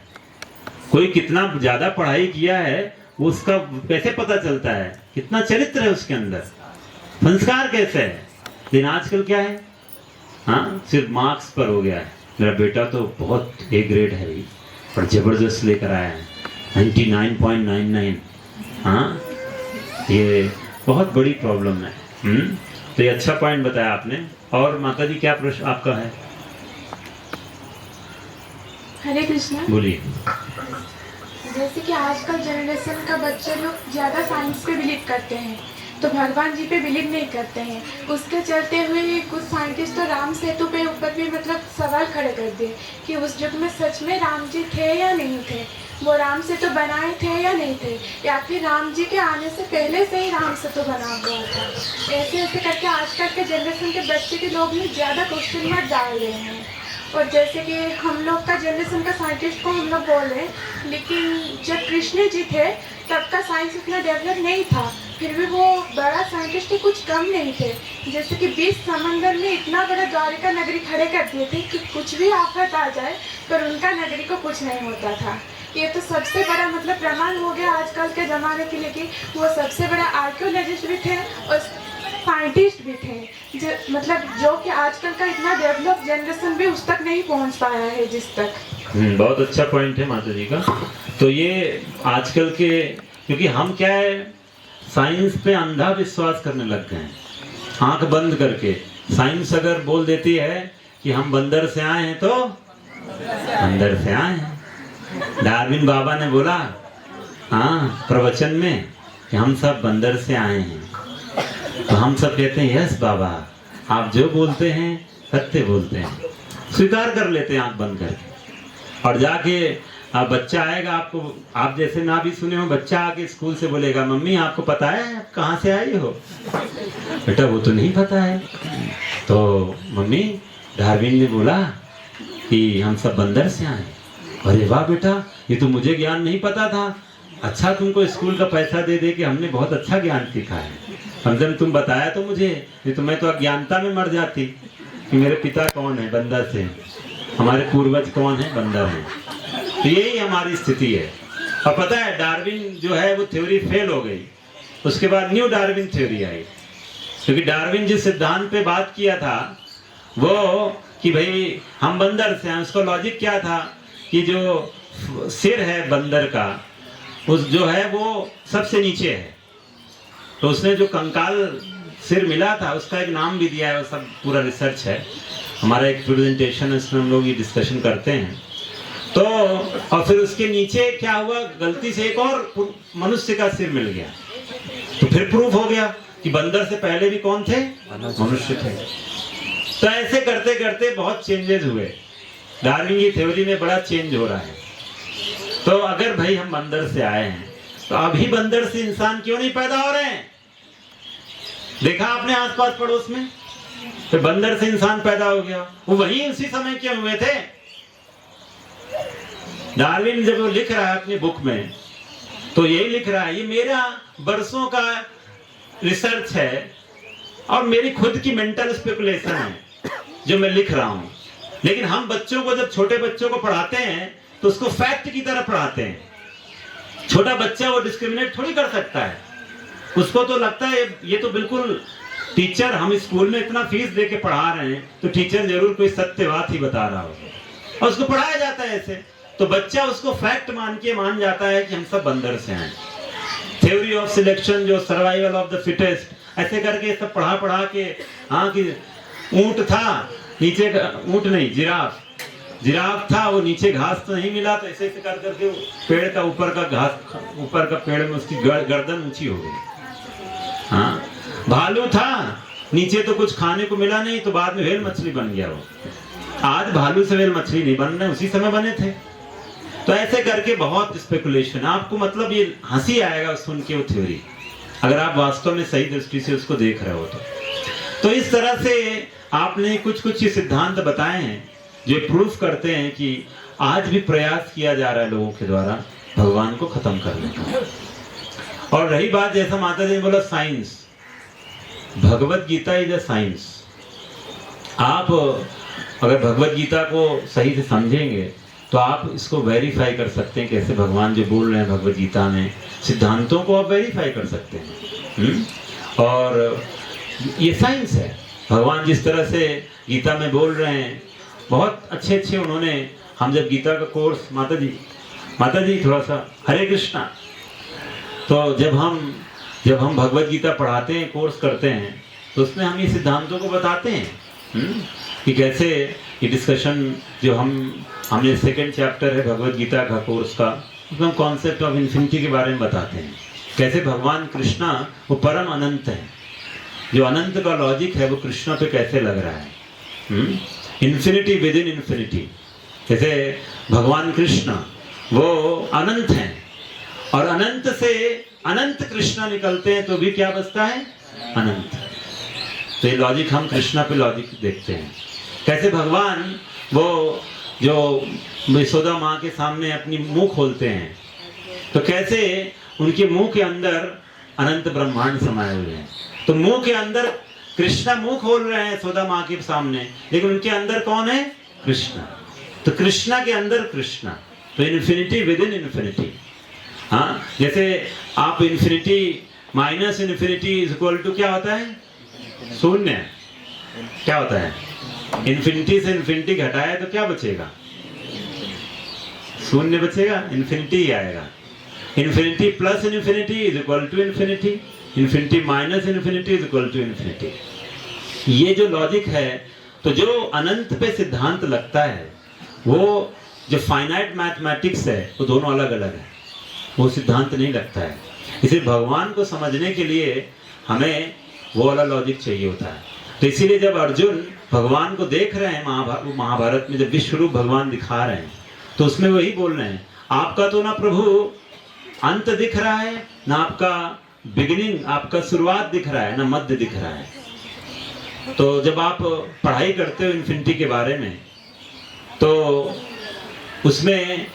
कोई कितना ज्यादा पढ़ाई किया है वो उसका कैसे पता चलता है, कितना चरित्र है उसके अंदर, संस्कार कैसे है। लेकिन आजकल क्या है, हाँ, सिर्फ मार्क्स पर हो गया है। मेरा बेटा तो बहुत ए ग्रेड है भाई, पर जबरदस्त लेकर आया है 99.99। हाँ, ये बहुत बड़ी प्रॉब्लम है। तो ये अच्छा पॉइंट बताया आपने। और माता जी क्या प्रश्न आपका है? हरे कृष्णा। बोलिए। जैसे कि आजकल जनरेशन का बच्चे लोग ज़्यादा साइंस पे बिलीव करते हैं, तो भगवान जी पे बिलीव नहीं करते हैं। उसके चलते हुए कुछ साइंटिस्ट तो राम सेतु पे ऊपर भी मतलब सवाल खड़े कर दिए कि उस युग में सच में राम जी थे या नहीं थे, वो राम सेतु बनाए थे या नहीं थे, या फिर राम जी के आने से पहले से ही राम सेतु बना हुआ था। ऐसे ऐसे करके आजकल के जनरेशन के बच्चे के लोग भी ज़्यादा क्वेश्चन मार्क डाल रहे हैं। और जैसे कि हम लोग का जनरेशन का साइंटिस्ट को हम लोग बोल रहे हैं, लेकिन जब कृष्ण जी थे तब का साइंस इतना डेवलप नहीं था, फिर भी वो बड़ा साइंटिस्ट के कुछ कम नहीं थे। जैसे कि 20 समंदर में इतना बड़ा द्वारिका नगरी खड़े कर दिए थे कि कुछ भी आफत आ जाए पर उनका नगरी को कुछ नहीं होता था। ये तो सबसे बड़ा मतलब प्रमाण हो गया आजकल के ज़माने के लिए कि वो सबसे बड़ा आर्कियोलॉजिस्ट भी थे और साइंटिस्ट भी थे, जो कि आजकल का इतना डेवलप जनरेशन भी उस तक नहीं पहुंच पाया है जिस तक। बहुत अच्छा पॉइंट है माता जी का। तो ये आजकल के, क्योंकि हम क्या है, साइंस पे अंधा विश्वास करने लग गए हैं, आंख बंद करके। साइंस अगर बोल देती है कि हम बंदर से आए हैं तो अंदर से आए हैं। डार्विन बाबा ने बोला, हाँ, प्रवचन में कि हम सब बंदर से आए हैं, तो हम सब कहते हैं यस बाबा, आप जो बोलते हैं सत्य बोलते हैं, स्वीकार कर लेते हैं आंख बंद करके। और जाके बच्चा आएगा, आपको, आप जैसे ना भी सुने हो, बच्चा आके स्कूल से बोलेगा, मम्मी आपको पता है आप कहाँ से आई हो? बेटा वो तो नहीं पता है। तो मम्मी, डार्विन ने बोला कि हम सब बंदर से आए। अरे वाह बेटा, ये तो मुझे ज्ञान नहीं पता था। अच्छा, तुमको स्कूल का पैसा दे दे के हमने बहुत अच्छा ज्ञान सीखा है, कम से कम तुम बताया तो मुझे, नहीं तो मैं तो अज्ञानता में मर जाती कि मेरे पिता कौन है, बंदर से, हमारे पूर्वज कौन है, बंदर है। तो यही हमारी स्थिति है। और पता है, डार्विन जो है वो थ्योरी फेल हो गई, उसके बाद न्यू डार्विन थ्योरी आई। क्योंकि डार्विन जिस सिद्धांत पे बात किया था वो कि भाई हम बंदर से हैं, उसका लॉजिक क्या था कि जो सिर है बंदर का, उस जो है वो सबसे नीचे है। तो उसने जो कंकाल सिर मिला था उसका एक नाम भी दिया है, वो सब पूरा रिसर्च है, हमारा एक प्रेजेंटेशन है, इसमें हम लोग ये डिस्कशन करते हैं। तो और फिर उसके नीचे क्या हुआ, गलती से एक और मनुष्य का सिर मिल गया, तो फिर प्रूफ हो गया कि बंदर से पहले भी कौन थे, मनुष्य थे। तो ऐसे करते करते बहुत चेंजेस हुए, डार्विन की थ्योरी में बड़ा चेंज हो रहा है। तो अगर भाई हम बंदर से आए हैं तो अभी बंदर से इंसान क्यों नहीं पैदा हो रहे हैं? देखा आपने आसपास पड़ोस में, तो बंदर से इंसान पैदा हो गया, वो वही उसी समय क्यों हुए थे? डार्विन जब वो लिख रहा है अपनी बुक में तो यही लिख रहा है, ये मेरा बरसों का रिसर्च है और मेरी खुद की मेंटल स्पेकुलेशन है जो मैं लिख रहा हूं, लेकिन हम बच्चों को, जब छोटे बच्चों को पढ़ाते हैं तो उसको फैक्ट की तरह पढ़ाते हैं। छोटा बच्चा वो डिस्क्रिमिनेट थोड़ी कर सकता है, उसको तो लगता है ये तो बिल्कुल टीचर, हम स्कूल में इतना फीस दे के पढ़ा रहे हैं तो टीचर जरूर कोई सत्य बात ही बता रहा होगा, और उसको पढ़ाया जाता है ऐसे, तो बच्चा उसको फैक्ट मान जाता है कि हम सब बंदर से हैं। थ्योरी ऑफ सिलेक्शन, जो सर्वाइवल ऑफ द फिटेस्ट, ऐसे करके सब पढ़ा के, हाँ कि ऊंट था नीचे, ऊंट नहीं जिराफ था, वो नीचे घास तो नहीं मिला, तो ऐसे कर करके पेड़ का ऊपर का घास, ऊपर का पेड़ में उसकी गर्दन ऊंची हो गई। हाँ, भालू था, नीचे तो कुछ खाने को मिला नहीं, तो बाद में व्हेल मछली बन गया वो। आज भालू से व्हेल मछली नहीं बन रहे, उसी समय बने थे। तो ऐसे करके बहुत स्पेकुलेशन, आपको मतलब ये हंसी आएगा सुन के वो थ्योरी, अगर आप वास्तव में सही दृष्टि से उसको देख रहे हो तो इस तरह से आपने कुछ ये सिद्धांत बताए हैं जो प्रूफ करते हैं कि आज भी प्रयास किया जा रहा है लोगों के द्वारा भगवान को खत्म करने का। और रही बात, जैसा माता जी ने बोला science, Bhagavad Gita is a science. आप अगर भगवत गीता को सही से समझेंगे तो आप इसको वेरीफाई कर सकते हैं, कैसे भगवान जो बोल रहे हैं भगवत गीता में, सिद्धांतों को आप वेरीफाई कर सकते हैं। और ये साइंस है, भगवान जिस तरह से गीता में बोल रहे हैं, बहुत अच्छे उन्होंने, हम जब गीता का कोर्स, माता जी थोड़ा सा हरे कृष्णा, तो जब हम भगवत गीता पढ़ाते हैं, कोर्स करते हैं, तो उसमें हम ये सिद्धांतों को बताते हैं कि कैसे ये डिस्कशन जो हमने सेकंड चैप्टर है भगवत गीता का कोर्स का, उसमें कॉन्सेप्ट ऑफ इन्फिनिटी के बारे में बताते हैं, कैसे भगवान कृष्णा वो परम अनंत है, जो अनंत का लॉजिक है वो कृष्णा पे कैसे लग रहा है। इन्फिनिटी विद इन इन्फिनिटी, जैसे भगवान कृष्ण वो अनंत हैं और अनंत से अनंत कृष्णा निकलते हैं तो भी क्या बचता है, अनंत। तो ये लॉजिक हम कृष्णा पे लॉजिक देखते हैं, कैसे भगवान वो जो यशोदा माँ के सामने अपनी मुंह खोलते हैं तो कैसे उनके मुंह के अंदर अनंत ब्रह्मांड समाये हुए हैं। तो मुंह के अंदर कृष्णा मुंह खोल रहे हैं यशोदा माँ के सामने, लेकिन उनके अंदर कौन है, कृष्णा। तो कृष्णा के अंदर कृष्णा, तो इन्फिनिटी विद इन इन्फिनिटी। हाँ, जैसे आप infinity minus infinity is equal to क्या होता है, शून्य। क्या होता है, इन्फिनिटी से इन्फिनिटी घटाया तो क्या बचेगा, शून्य बचेगा, इन्फिनिटी ही आएगा। Infinity plus infinity is equal to infinity, infinity minus infinity is equal to infinity. ये जो लॉजिक है, तो जो अनंत पे सिद्धांत लगता है, वो जो फाइनाइट मैथमेटिक्स है, वो दोनों अलग अलग है, वो सिद्धांत नहीं लगता है। इसे भगवान को समझने के लिए हमें वो वाला लॉजिक चाहिए होता है। तो इसीलिए जब अर्जुन भगवान को देख रहे हैं महाभारत में, जब विश्व रूप भगवान दिखा रहे हैं, तो उसमें वही बोल रहे हैं, आपका तो ना प्रभु अंत दिख रहा है, ना आपका बिगिनिंग, आपका शुरुआत दिख रहा है, ना मध्य दिख रहा है। तो जब आप पढ़ाई करते हो इन्फिनिटी के बारे में, तो उसमें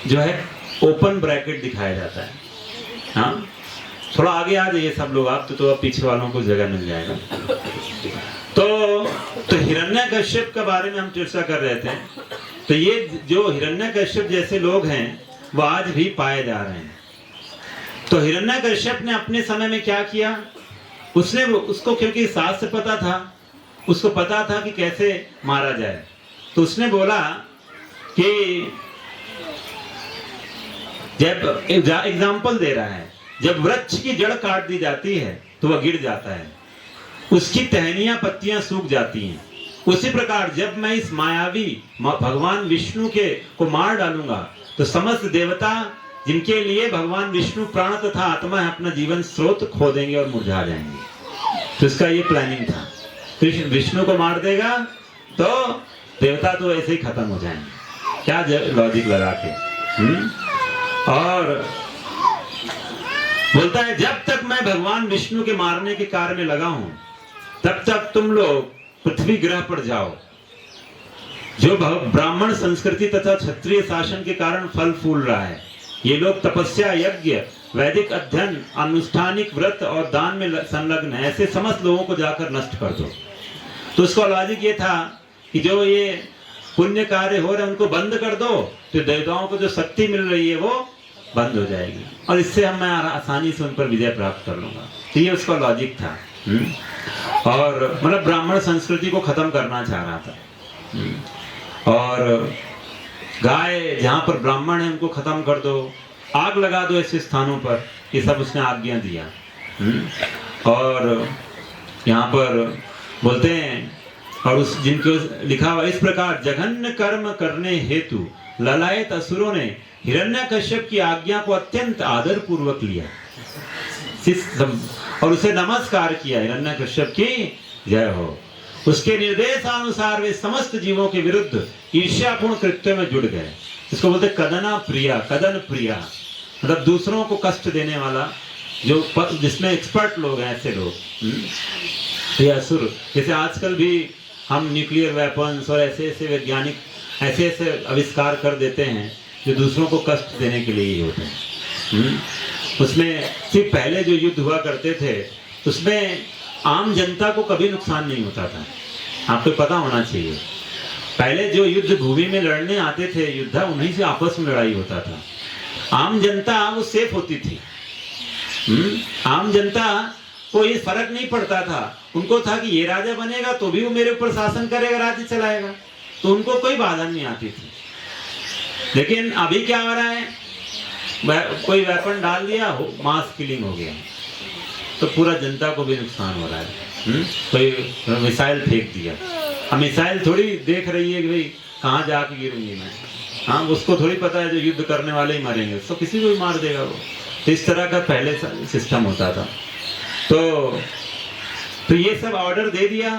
जो है ओपन ब्रैकेट दिखाया जाता है। हाँ, थोड़ा आगे आ जाइए सब लोग, आप तो अब पीछे वालों को जगह मिल जाएगा। तो हिरण्यकश्यप के बारे में हम चर्चा कर रहे थे। तो ये जो हिरण्यकश्यप जैसे लोग हैं वो आज भी पाए जा रहे हैं। तो हिरण्यकश्यप ने अपने समय में क्या किया, उसको क्योंकि सास से पता था, उसको पता था कि कैसे मारा जाए, तो उसने बोला कि जब एग्जाम्पल दे रहा है, जब वृक्ष की जड़ काट दी जाती है तो वह गिर जाता है, उसकी टहनियां पत्तियां सूख जाती हैं, उसी प्रकार जब मैं इस मायावी भगवान विष्णु को मार डालूंगा तो समस्त देवता जिनके लिए भगवान विष्णु प्राण तथा आत्मा है, अपना जीवन स्रोत खो देंगे और मुरझा जाएंगे। तो इसका ये प्लानिंग था, कृष्ण विष्णु को मार देगा तो देवता तो ऐसे ही खत्म हो जाएंगे। क्या लॉजिक लगा के और बोलता है, जब तक मैं भगवान विष्णु के मारने के कार्य में लगा हूं, तब तक तुम लोग पृथ्वी ग्रह पर जाओ। जो ब्राह्मण संस्कृति तथा क्षत्रिय शासन के कारण फल फूल रहा है, ये लोग तपस्या, यज्ञ, वैदिक अध्ययन, अनुष्ठानिक व्रत और दान में संलग्न है, ऐसे समस्त लोगों को जाकर नष्ट कर दो। तो उसका लॉजिक ये था कि जो ये पुण्य कार्य हो रहे हैं उनको बंद कर दो, तो देवताओं को जो शक्ति मिल रही है वो बंद हो जाएगी और इससे मैं आसानी से उन पर विजय प्राप्त कर लूंगा। तो ये उसका लॉजिक था। और मतलब ब्राह्मण संस्कृति को खत्म करना चाह रहा था। और गाय जहाँ पर ब्राह्मण है उनको खत्म कर दो, आग लगा दो ऐसे स्थानों पर, ये सब उसने आज्ञा दिया। और यहाँ पर बोलते हैं, और उस जिनको लिखा हुआ इस प्रकार जघन्य कर्म करने हेतु ललायत असुरों ने हिरण्यकश्यप की आज्ञा को अत्यंत आदर पूर्वक लिया और उसे नमस्कार किया। हिरण्यकश्यप की जय हो। उसके निर्देशानुसार वे समस्त जीवों के विरुद्ध ईर्ष्यापूर्ण कृत्य में जुड़ गए। इसको बोलते कदना प्रिया, कदन प्रिया, मतलब दूसरों को कष्ट देने वाला, जो जिसमें एक्सपर्ट लोग हैं ऐसे लोग। ये असुर, जैसे आजकल भी हम न्यूक्लियर वेपन्स और ऐसे ऐसे वैज्ञानिक ऐसे ऐसे आविष्कार कर देते हैं जो दूसरों को कष्ट देने के लिए ही होते हैं। उसमें सिर्फ पहले जो युद्ध हुआ करते थे उसमें आम जनता को कभी नुकसान नहीं होता था, आपको पता होना चाहिए। पहले जो युद्ध भूमि में लड़ने आते थे योद्धा, उन्हीं से आपस में लड़ाई होता था। आम जनता वो सेफ होती थी। आम जनता को ये फर्क नहीं पड़ता था, उनको था कि ये राजा बनेगा तो भी वो मेरे ऊपर शासन करेगा, राज्य चलाएगा, तो उनको कोई बाधा नहीं आती थी। लेकिन अभी क्या हो रहा है, कोई वेपन डाल दिया, मास किलिंग हो गया, तो पूरा जनता को भी नुकसान हो रहा है। कोई मिसाइल फेंक दिया, अब मिसाइल थोड़ी देख रही है कि भाई कहाँ जाके गिरूंगी मैं, हाँ उसको थोड़ी पता है जो युद्ध करने वाले ही मारेंगे, तो किसी को भी मार देगा वो। तो इस तरह का पहले सिस्टम होता था। तो ये सब ऑर्डर दे दिया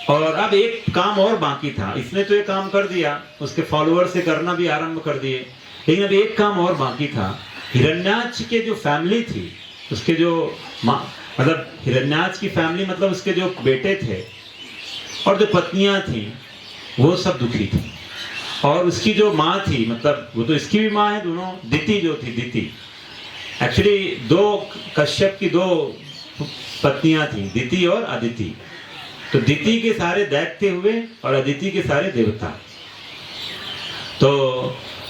और अब एक काम और बाकी था। इसने तो ये काम कर दिया, उसके फॉलोअर से करना भी आरंभ कर दिए, लेकिन अब एक काम और बाकी था। हिरण्याक्ष के जो फैमिली थी, उसके जो मतलब हिरण्याक्ष की फैमिली मतलब उसके जो बेटे थे और जो पत्नियां थी वो सब दुखी थी। और उसकी जो माँ थी, मतलब वो तो इसकी भी माँ है, दोनों दिति जो थी, दिति एक्चुअली दो कश्यप की दो पत्नियां थी, दिति और अदिति। तो दिति के सारे दैत्य हुए और अदिति के सारे देवता। तो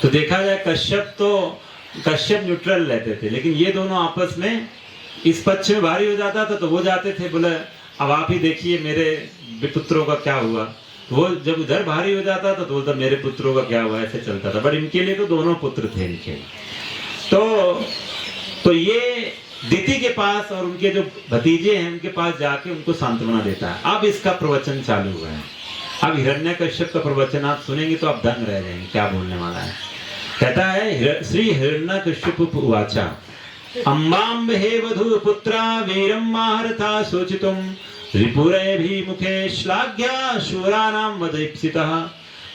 देखा जाए कश्यप न्यूट्रल रहते थे, लेकिन ये दोनों आपस में इस पक्ष में भारी हो जाता था तो वो जाते थे, बोले अब आप ही देखिए मेरे पुत्रों का क्या हुआ। वो जब उधर भारी हो जाता था तो बोलता मेरे पुत्रों का क्या हुआ, ऐसे चलता था। बट इनके लिए तो दोनों पुत्र थे इनके। तो ये दिति के पास और उनके जो भतीजे हैं उनके पास जाके उनको सांत्वना देता है। अब इसका प्रवचन चालू हुआ है। अब हिरण्यकश्यप का प्रवचन आप सुनेंगे तो आप दंग रह जाएंगे, क्या बोलने वाला है। कहता है श्री हिरण्यकश्यप उवाचा अम्बाम्ब हे वधू पुत्रा वीरम माहरथा सोचितुम रिपुरैभिमुखे श्लाघ्या शूरानाम वधईप्सितः।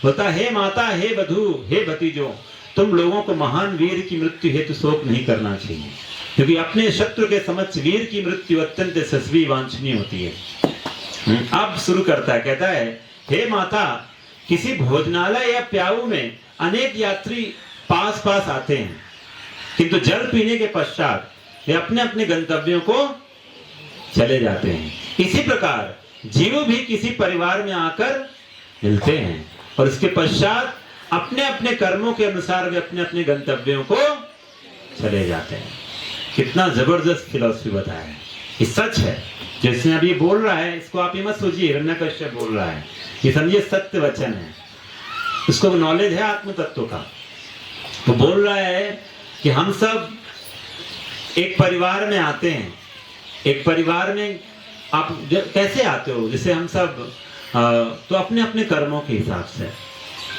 बोलता हे माता, हे वधू, हे भतीजों, तुम लोगों को महान वीर की मृत्यु हेतु शोक नहीं करना चाहिए, क्योंकि अपने शत्रु के समक्ष वीर की मृत्यु अत्यंत यशस्वी वांछनीय होती है। अब शुरू करता है, कहता है हे माता, किसी भोजनालय या प्याऊ में अनेक यात्री पास पास आते हैं, किंतु जल पीने के पश्चात वे अपने अपने गंतव्यों को चले जाते हैं। इसी प्रकार जीव भी किसी परिवार में आकर मिलते हैं और इसके पश्चात अपने अपने कर्मों के अनुसार वे अपने अपने गंतव्यों को चले जाते हैं। कितना जबरदस्त फिलॉसफी बताया है। ये सच है, जैसे अभी बोल रहा है, इसको आप ये मत सोचिए हिरण्यकश्यप बोल रहा है, ये समझिए सत्य वचन है। उसको नॉलेज है आत्म तत्व का। वो बोल रहा है कि हम सब एक परिवार में आते हैं। एक परिवार में आप कैसे आते हो, जैसे हम सब तो अपने अपने कर्मों के हिसाब से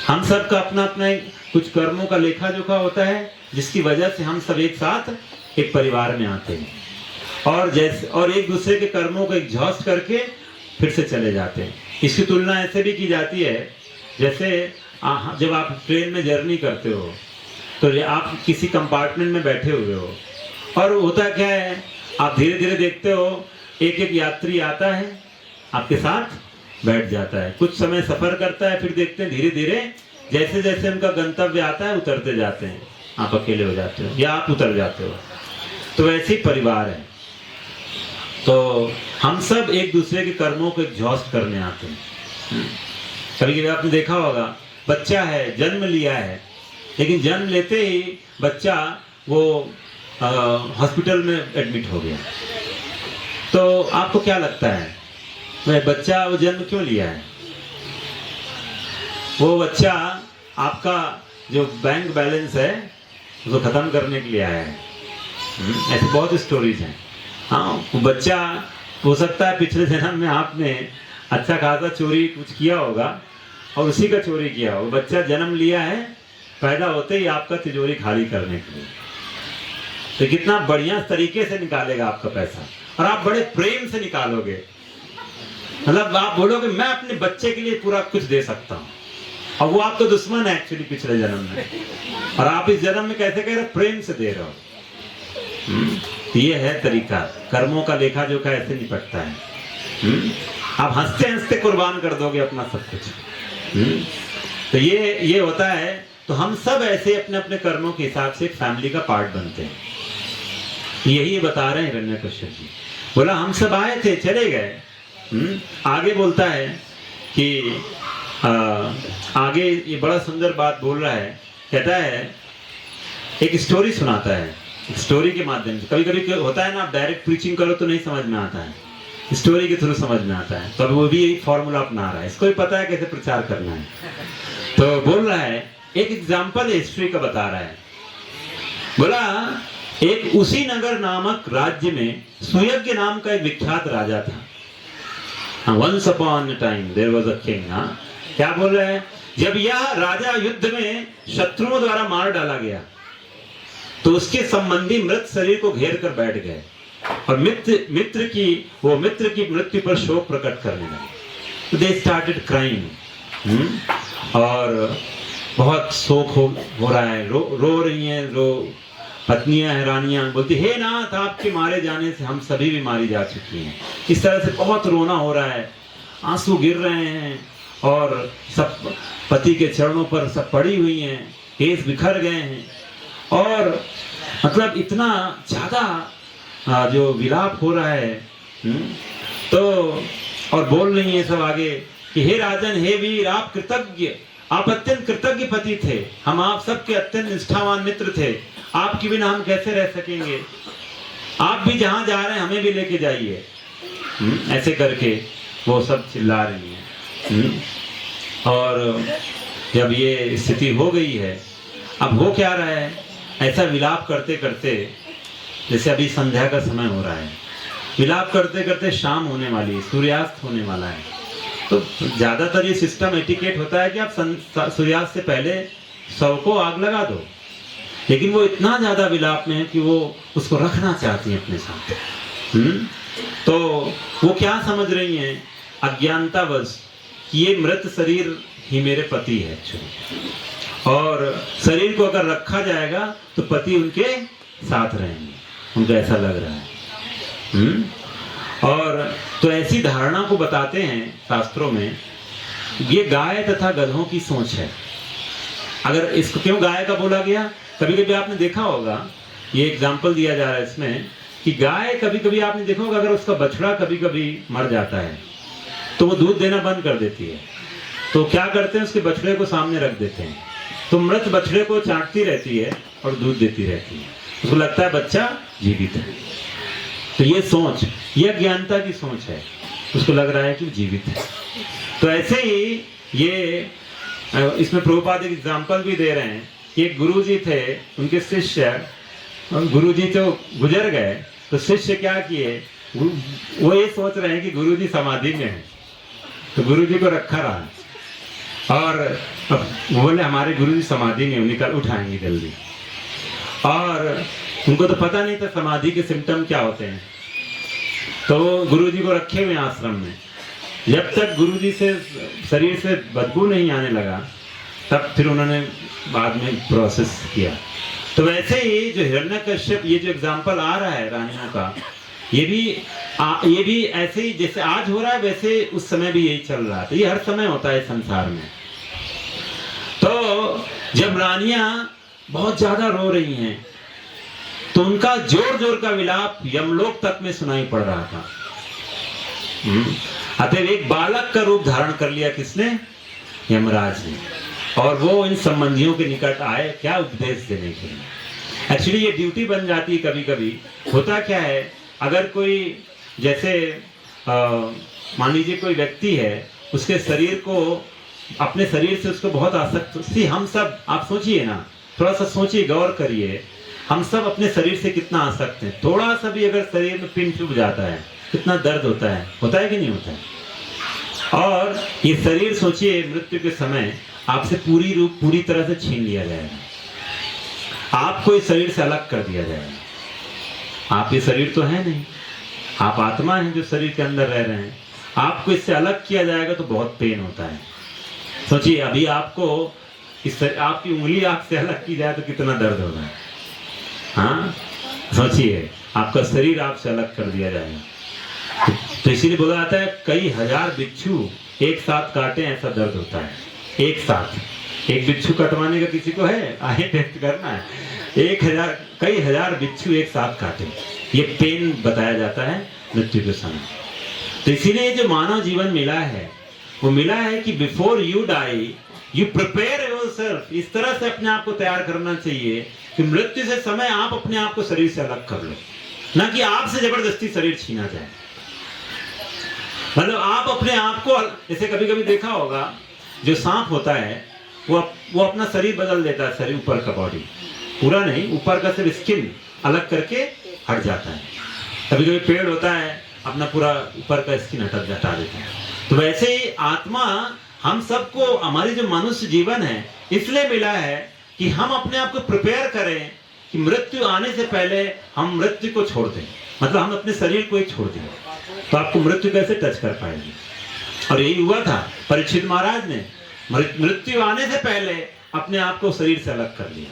हम सब का अपना अपना कुछ कर्मों का लेखा जोखा होता है, जिसकी वजह से हम सब एक साथ एक परिवार में आते हैं और एक दूसरे के कर्मों को एग्जॉस्ट करके फिर से चले जाते हैं। इसकी तुलना ऐसे भी की जाती है जैसे जब आप ट्रेन में जर्नी करते हो तो आप किसी कंपार्टमेंट में बैठे हुए हो और होता क्या है, आप धीरे धीरे देखते हो एक एक यात्री आता है आपके साथ बैठ जाता है, कुछ समय सफर करता है, फिर देखते हैं धीरे धीरे जैसे जैसे उनका गंतव्य आता है उतरते जाते हैं, आप अकेले हो जाते हो या आप उतर जाते हो। तो वैसे ही परिवार है। तो हम सब एक दूसरे के कर्मों को एग्जॉस्ट करने आते हैं। कभी कभी आपने देखा होगा, बच्चा है, जन्म लिया है, लेकिन जन्म लेते ही बच्चा वो हॉस्पिटल में एडमिट हो गया। तो आपको क्या लगता है, वह बच्चा वो जन्म क्यों लिया है? वो बच्चा आपका जो बैंक बैलेंस है उसको खत्म करने के लिए आया है। ऐसे बहुत स्टोरीज हैं। हाँ, वो बच्चा हो सकता है पिछले जन्म में आपने अच्छा खासा चोरी कुछ किया होगा और उसी का चोरी किया हो। बच्चा जन्म लिया है पैदा होते ही आपका तिजोरी खाली करने के लिए। तो कितना बढ़िया तरीके से निकालेगा आपका पैसा, और आप बड़े प्रेम से निकालोगे। मतलब आप बोलोगे मैं अपने बच्चे के लिए पूरा कुछ दे सकता हूँ, और वो आपका दुश्मन है एक्चुअली पिछले जन्म में, और आप इस जन्म में कैसे कह रहे, प्रेम से दे रहे हो। ये है तरीका, कर्मों का लेखा जोखा ऐसे निपटता है। आप हंसते हंसते कुर्बान कर दोगे अपना सब कुछ। तो ये होता है। तो हम सब ऐसे अपने अपने कर्मों के हिसाब से एक फैमिली का पार्ट बनते हैं। यही बता रहे हैं हिरण्यकश्यप जी। बोला हम सब आए थे, चले गए। आगे बोलता है कि आगे ये बड़ा सुंदर बात बोल रहा है। कहता है, एक स्टोरी सुनाता है, स्टोरी के माध्यम से। कभी कभी होता है ना, आप डायरेक्ट प्रीचिंग करो तो नहीं समझ में आता है, स्टोरी के थ्रू समझ में आता है। तो अब वो भी यही फॉर्मूला अपना रहा है, इसको भी पता है कैसे प्रचार करना है। तो बोल रहा है, एक एग्जाम्पल हिस्ट्री का बता रहा है। बोला एक उसी नगर नामक राज्य में सुयज्ञ नाम का एक विख्यात राजा था। Once upon a time there was a king. क्या बोल रहा है, जब यह राजा युद्ध में शत्रुओं द्वारा मार डाला गया तो उसके संबंधी मृत शरीर को घेर कर बैठ गए और मित्र की मृत्यु पर शोक प्रकट करने लगे। दे स्टार्टेड क्राइंग, और बहुत शोक हो रहा है, रो रही हैं, पत्नियां हैं, रानियां बोलती, हे नाथ आपके मारे जाने से हम सभी भी मारी जा चुकी हैं। इस तरह से बहुत रोना हो रहा है, आंसू गिर रहे हैं, और सब पति के चरणों पर सब पड़ी हुई हैं, केस बिखर गए हैं, और मतलब इतना ज्यादा जो विलाप हो रहा है। तो और बोल रही हैं सब आगे कि हे राजन, हे वीर, आप अत्यंत कृतज्ञ पति थे, हम आप सबके अत्यंत निष्ठावान मित्र थे, आपके बिना हम कैसे रह सकेंगे, आप भी जहां जा रहे हैं हमें भी लेके जाइए। ऐसे करके वो सब चिल्ला रही हैं। और जब ये स्थिति हो गई है, अब हो क्या रहा है, ऐसा विलाप करते करते, जैसे अभी संध्या का समय हो रहा है, विलाप करते करते शाम होने वाली है, सूर्यास्त होने वाला है। तो ज्यादातर ये सिस्टम एटिकेट होता है कि आप सूर्यास्त से पहले शव को आग लगा दो, लेकिन वो इतना ज्यादा विलाप में है कि वो उसको रखना चाहती है अपने साथ। तो वो क्या समझ रही हैं, अज्ञानतावश, कि ये मृत शरीर ही मेरे पति है एक्चुअली, और शरीर को अगर रखा जाएगा तो पति उनके साथ रहेंगे, उनको ऐसा लग रहा है। और तो ऐसी धारणा को बताते हैं शास्त्रों में। ये गाय तथा गधों की सोच है। अगर इसको क्यों गाय का बोला गया, कभी कभी आपने देखा होगा, ये एग्जाम्पल दिया जा रहा है इसमें, कि गाय कभी कभी आपने देखा होगा, अगर उसका बछड़ा कभी कभी मर जाता है तो वो दूध देना बंद कर देती है। तो क्या करते हैं, उसके बछड़े को सामने रख देते हैं, तो मृत बछड़े को चाटती रहती है और दूध देती रहती है, उसको लगता है बच्चा जीवित है। तो ये सोच, ये अज्ञानता की सोच है, उसको लग रहा है कि जीवित है। तो ऐसे ही ये इसमें प्रभुपाद एक एग्जाम्पल भी दे रहे हैं। एक गुरुजी थे, उनके शिष्य, गुरुजी तो गुजर गए, तो शिष्य क्या किए, वो ये सोच रहे हैं कि गुरुजी समाधि में है, तो गुरुजी को रखा रहा, और बोले हमारे गुरुजी समाधि में, निकल उठाएंगे जल्दी। और उनको तो पता नहीं था समाधि के सिम्टम क्या होते हैं, तो गुरुजी को रखे हुए आश्रम में। जब तक गुरुजी से शरीर से बदबू नहीं आने लगा, तब फिर उन्होंने बाद में प्रोसेस किया। तो वैसे ही जो हिरण्यकश्यप, ये जो एग्जाम्पल आ रहा है रानियों का, ये भी ऐसे ही जैसे आज हो रहा है, वैसे उस समय भी यही चल रहा था। ये हर समय होता है संसार में। तो जब रानियां बहुत ज्यादा रो रही हैं, तो उनका जोर जोर का विलाप यमलोक तक में सुनाई पड़ रहा था। अतः एक बालक का रूप धारण कर लिया किसने? यमराज ने। और वो इन संबंधियों के निकट आए क्या उपदेश देने के लिए। एक्चुअली ये ड्यूटी बन जाती है कभी कभी। होता क्या है, अगर कोई जैसे मान लीजिए कोई व्यक्ति है, उसके शरीर को, अपने शरीर से उसको बहुत आसक्ति, हम सब, आप सोचिए ना, थोड़ा सा सोचिए, गौर करिए, हम सब अपने शरीर से कितना आसक्त हैं। थोड़ा सा भी अगर शरीर में पिन चुभ जाता है कितना दर्द होता है कि नहीं होता है। और ये शरीर सोचिए मृत्यु के समय आपसे पूरी तरह से छीन लिया जाएगा, आपको इस शरीर से अलग कर दिया जाएगा। आप ये शरीर तो है नहीं, आप आत्मा हैं जो शरीर के अंदर रह रहे हैं। आपको इससे अलग किया जाएगा तो बहुत पेन होता है। सोचिए अभी आपको आपकी उंगली आपसे अलग की जाए तो कितना दर्द होगा। हाँ, सोचिए आपका शरीर आपसे अलग कर दिया जाएगा। तो इसीलिए बोला जाता है कई हजार बिच्छू एक साथ काटे ऐसा दर्द होता है। एक साथ एक बिच्छू कटवाने का किसी को है, आए टेस्ट करना है। कई हजार बिच्छू एक साथ काटे, ये पेन बताया जाता है मृत्यु के समय। तो इसीलिए जो मानव जीवन मिला है वो मिला है कि before you die you prepare yourself. इस तरह से अपने आप को तैयार करना चाहिए कि मृत्यु से समय आप अपने आप को शरीर से अलग कर लो, ना कि आपसे जबरदस्ती शरीर छीना जाए। मतलब आप अपने आप को, जैसे कभी कभी देखा होगा जो सांप होता है वो अपना शरीर बदल देता है, शरीर ऊपर का बॉडी पूरा नहीं, ऊपर का सिर्फ स्किन अलग करके हट जाता है। कभी कभी पेड़ होता है अपना पूरा ऊपर का स्किन हटा देता है। तो वैसे ही आत्मा हम सबको, हमारी जो मनुष्य जीवन है इसलिए मिला है कि हम अपने आप को प्रिपेयर करें कि मृत्यु आने से पहले हम मृत्यु को छोड़ दें। मतलब हम अपने शरीर को ही छोड़ दें तो आपको मृत्यु कैसे टच कर पाएगी। और यही हुआ था, परीक्षित महाराज ने मृत्यु आने से पहले अपने आप को शरीर से अलग कर लिया।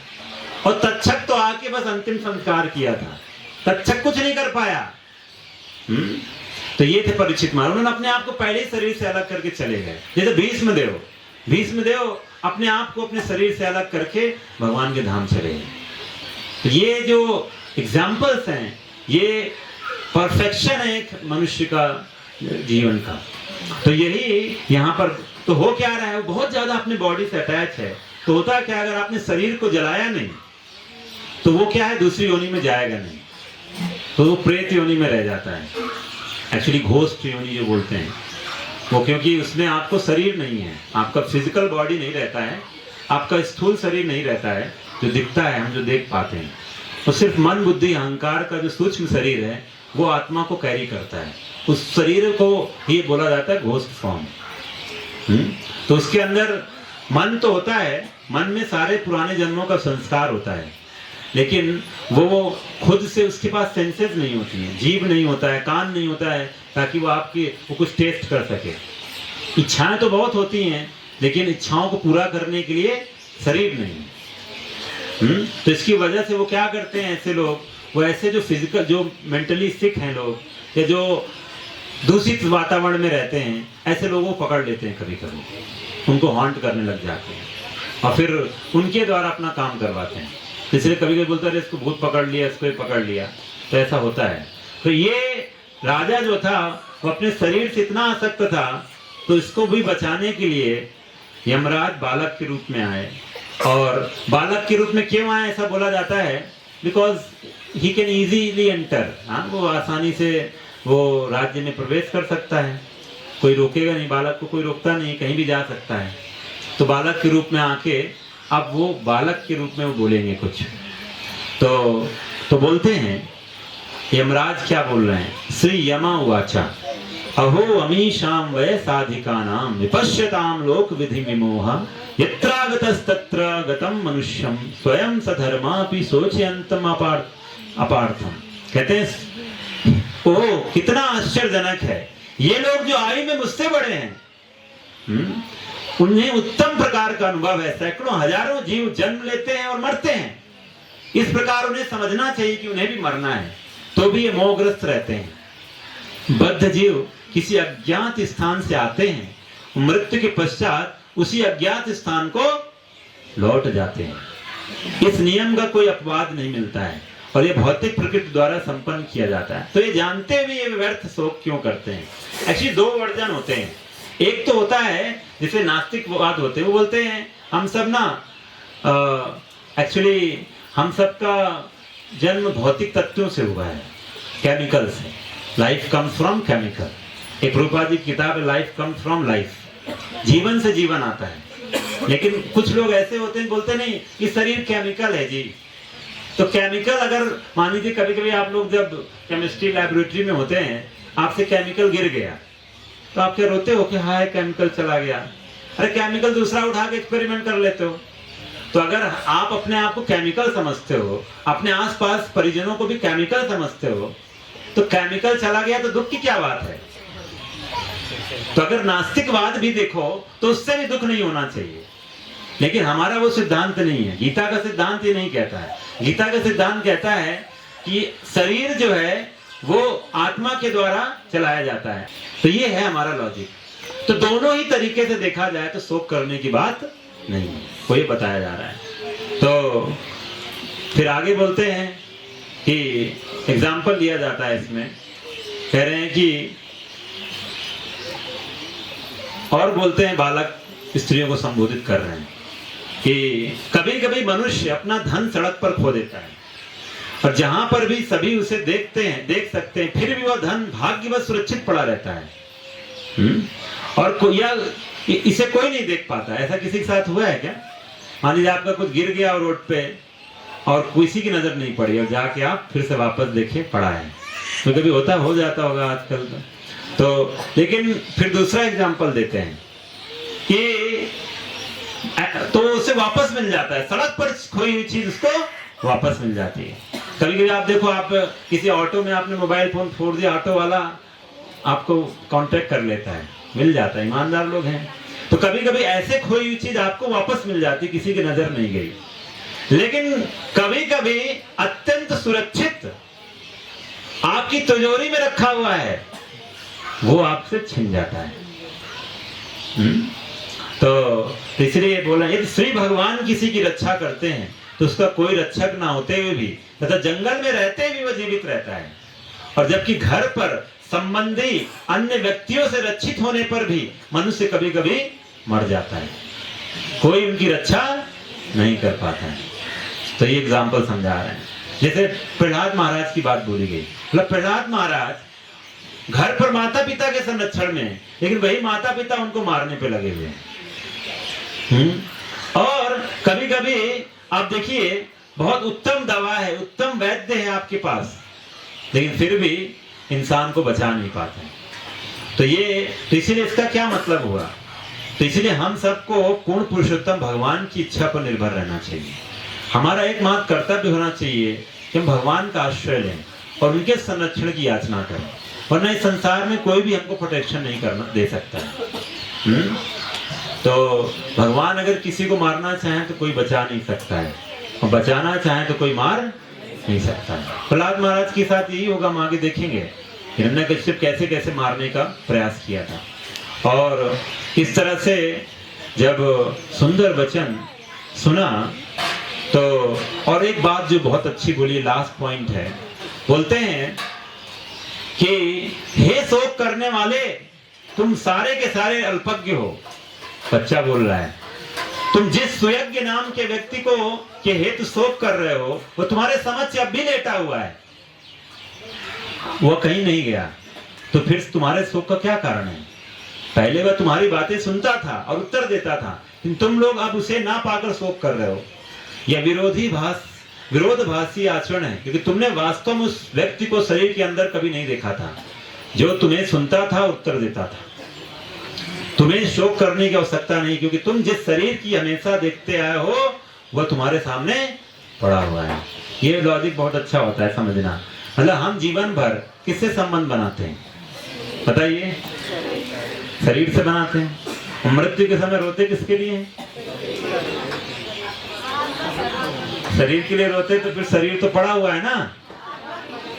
और तक्षक तो आके बस अंतिम संस्कार किया था, तक्षक कुछ नहीं कर पाया। तो ये थे परीक्षित महाराज, उन्होंने अपने आप को पहले ही शरीर से अलग करके चले गए। जैसे भीष्मदेव अपने आप को अपने शरीर से अलग करके भगवान के धाम चले गए। ये जो एग्जाम्पल्स हैं ये परफेक्शन है एक मनुष्य का जीवन का। तो यही यहाँ पर तो हो क्या रहा है, वो बहुत ज्यादा अपने बॉडी से अटैच है। तो होता क्या, अगर आपने शरीर को जलाया नहीं तो वो क्या है, दूसरी योनि में जाएगा नहीं, तो वो प्रेत योनि में रह जाता है। एक्चुअली घोस्ट योनि जो बोलते हैं वो, क्योंकि उसमें आपको शरीर नहीं है, आपका फिजिकल बॉडी नहीं रहता है, आपका स्थूल शरीर नहीं रहता है जो दिखता है, हम जो देख पाते हैं। तो सिर्फ मन बुद्धि अहंकार का जो सूक्ष्म शरीर है वो आत्मा को कैरी करता है। उस शरीर को ये बोला जाता है घोस्ट फॉर्म। तो उसके अंदर मन तो होता है, मन में सारे पुराने जन्मों का संस्कार होता है, लेकिन वो खुद से उसके पास सेंसेस नहीं होती हैं, जीभ नहीं होता है, कान नहीं होता है ताकि वो कुछ टेस्ट कर सके। इच्छाएं तो बहुत होती हैं लेकिन इच्छाओं को पूरा करने के लिए शरीर नहीं। तो इसकी वजह से वो क्या करते हैं ऐसे लोग, वो ऐसे जो फिजिकल, जो मेंटली सिक हैं लोग या जो दूषित वातावरण में रहते हैं, ऐसे लोगों को पकड़ लेते हैं, कभी कभी उनको हॉन्ट करने लग जाते हैं और फिर उनके द्वारा अपना काम करवाते हैं। इसलिए कभी कभी बोलता है इसको भूत पकड़ लिया, इसको पकड़ लिया, तो ऐसा होता है। तो ये राजा जो था वो अपने शरीर से इतना आसक्त था, तो इसको भी बचाने के लिए यमराज बालक के रूप में आए। और बालक के रूप में क्यों आए ऐसा बोला जाता है, because he can easily enter. हाँ, वो आसानी से वो राज्य में प्रवेश कर सकता है, कोई रोकेगा नहीं, बालक को कोई रोकता नहीं, कहीं भी जा सकता है। तो बालक के रूप में आके अब वो बालक के रूप में वो बोलेंगे कुछ। तो बोलते हैं यमराज क्या बोल रहे हैं, श्री यमा उवाचा अहो अमीशाम वय साधिकानाम विपश्यताम लोक विधि विमोह यत्रागतस्तत्र गतम मनुष्यम स्वयं सधर्मापि सोचयन्तम अपार्थम। कहते हैं ओ कितना आश्चर्यजनक है, ये लोग जो आयु में मुझसे बड़े हैं उन्हें उत्तम प्रकार का अनुभव है। सैकड़ों हजारों जीव जन्म लेते हैं और मरते हैं, इस प्रकार उन्हें समझना चाहिए कि उन्हें भी मरना है, तो भी ये मोहग्रस्त रहते हैं। बद्ध जीव किसी अज्ञात स्थान से आते हैं, मृत्यु के पश्चात उसी अज्ञात स्थान को लौट जाते हैं। इस नियम का कोई अपवाद नहीं मिलता है। और ये भौतिक प्रकृति द्वारा संपन्न किया जाता है। तो ये जानते हुए ये व्यर्थ शोक क्यों करते हैं? एक्चुअली दो वर्जन होते हैं। एक तो होता है जिसे नास्तिकवाद होते हैं, वो बोलते हैं हम सब ना एक्चुअली हम सबका जन्म भौतिक तत्वों से हुआ है, केमिकल से। Life comes from chemical. एक प्रभुपाद जी की किताब है लाइफ कम्स फ्रॉम लाइफ, जीवन से जीवन आता है। लेकिन कुछ लोग ऐसे होते हैं बोलते नहीं कि शरीर केमिकल है जी। तो केमिकल अगर मान लीजिए कभी कभी आप लोग जब केमिस्ट्री लैबोरेटरी में होते हैं, आपसे केमिकल गिर गया तो आप क्या रोते हो कि हाय केमिकल चला गया? अरे केमिकल दूसरा उठा के एक्सपेरिमेंट कर लेते हो। तो अगर आप अपने आप को केमिकल समझते हो, अपने आसपास परिजनों को भी केमिकल समझते हो, तो केमिकल चला गया तो दुख की क्या बात है? तो अगर नास्तिकवाद भी देखो तो उससे भी दुख नहीं होना चाहिए। लेकिन हमारा वो सिद्धांत नहीं है। गीता का सिद्धांत ये नहीं कहता है। गीता का सिद्धांत कहता है कि शरीर जो है वो आत्मा के द्वारा चलाया जाता है। तो ये है हमारा लॉजिक। तो दोनों ही तरीके से देखा जाए तो शोक करने की बात नहीं है, वो ये बताया जा रहा है। तो फिर आगे बोलते हैं कि एग्जाम्पल दिया जाता है इसमें, कह रहे हैं कि और बोलते हैं बालक स्त्रियों को संबोधित कर रहे हैं कि कभी कभी मनुष्य अपना धन सड़क पर खो देता है और जहां पर भी सभी उसे देख सकते हैं, फिर भी वह धन भाग्यवश सुरक्षित पड़ा रहता है। और इसे कोई नहीं देख पाता। ऐसा किसी के साथ हुआ है क्या? मान लीजिए आपका कुछ गिर गया रोड पे और किसी की नजर नहीं पड़ी और जाके आप फिर से वापस देखे पड़ा है। तो कभी हो जाता होगा आजकल तो लेकिन फिर दूसरा एग्जाम्पल देते हैं कि तो उसे वापस मिल जाता है। सड़क पर खोई हुई चीज उसको वापस मिल जाती है। कभी कभी आप देखो, आप किसी ऑटो में आपने मोबाइल फोन फोड़ दिया, ऑटो वाला आपको कांटेक्ट कर लेता है, मिल जाता है, ईमानदार लोग हैं। तो कभी कभी ऐसे खोई हुई चीज आपको वापस मिल जाती, किसी की नजर नहीं गई। लेकिन कभी कभी अत्यंत सुरक्षित आपकी तिजोरी में रखा हुआ है, वो आपसे छिन जाता है। तो इसलिए बोला यदि श्री भगवान किसी की रक्षा करते हैं तो उसका कोई रक्षक ना होते हुए भी तथा जंगल में रहते हुए वह जीवित रहता है। और जबकि घर पर संबंधी अन्य व्यक्तियों से रक्षित होने पर भी मनुष्य कभी कभी मर जाता है, कोई उनकी रक्षा नहीं कर पाता है। तो ये एग्जाम्पल समझा रहे हैं। जैसे प्रहलाद महाराज की बात बोली गई, मतलब प्रहलाद महाराज घर पर माता पिता के संरक्षण में है, लेकिन वही माता पिता उनको मारने पे लगे हुए हैं। और कभी कभी आप देखिए बहुत उत्तम दवा है, उत्तम वैद्य है आपके पास, लेकिन फिर भी इंसान को बचा नहीं पाते। तो इसीलिए इसका क्या मतलब हुआ? तो इसलिए हम सबको पूर्ण पुरुषोत्तम भगवान की इच्छा पर निर्भर रहना चाहिए। हमारा एकमात्र कर्तव्य होना चाहिए कि हम भगवान का आश्रय लें और उनके संरक्षण की याचना करें, वरना इस संसार में कोई भी हमको प्रोटेक्शन नहीं करना दे सकता है। तो भगवान अगर किसी को मारना चाहें तो कोई बचा नहीं सकता है, और बचाना चाहें तो कोई मार नहीं सकता है। प्रहलाद महाराज के साथ यही होगा, हम आगे देखेंगे हिरण्यकश्यप कैसे कैसे मारने का प्रयास किया था। और इस तरह से जब सुंदर वचन सुना तो और एक बात जो बहुत अच्छी बोली, लास्ट पॉइंट है, बोलते हैं कि हे शोक करने वाले, तुम सारे के सारे अल्पज्ञ हो। बच्चा बोल रहा है, तुम जिस सुयज्ञ नाम के व्यक्ति को के हेतु शोक कर रहे हो वो तुम्हारे समक्ष अब भी लेटा हुआ है, वो कहीं नहीं गया। तो फिर तुम्हारे शोक का क्या कारण है? पहले वह तुम्हारी बातें सुनता था और उत्तर देता था, लेकिन तुम लोग अब उसे ना पाकर शोक कर रहे हो। यह विरोधाभासी आचरण है, क्योंकि तुमने वास्तव में उस व्यक्ति को शरीर के अंदर कभी नहीं देखा था जो तुम्हें सुनता था, उत्तर देता था। तुम्हें शोक करने की आवश्यकता नहीं, क्योंकि तुम जिस शरीर की हमेशा देखते आए हो वह तुम्हारे सामने पड़ा हुआ है। ये लॉजिक बहुत अच्छा होता है समझना। मतलब हम जीवन भर किससे संबंध बनाते हैं बताइए? शरीर से बनाते हैं। मृत्यु के समय रोते किसके लिए? शरीर के लिए रोते, तो फिर शरीर तो पड़ा हुआ है ना,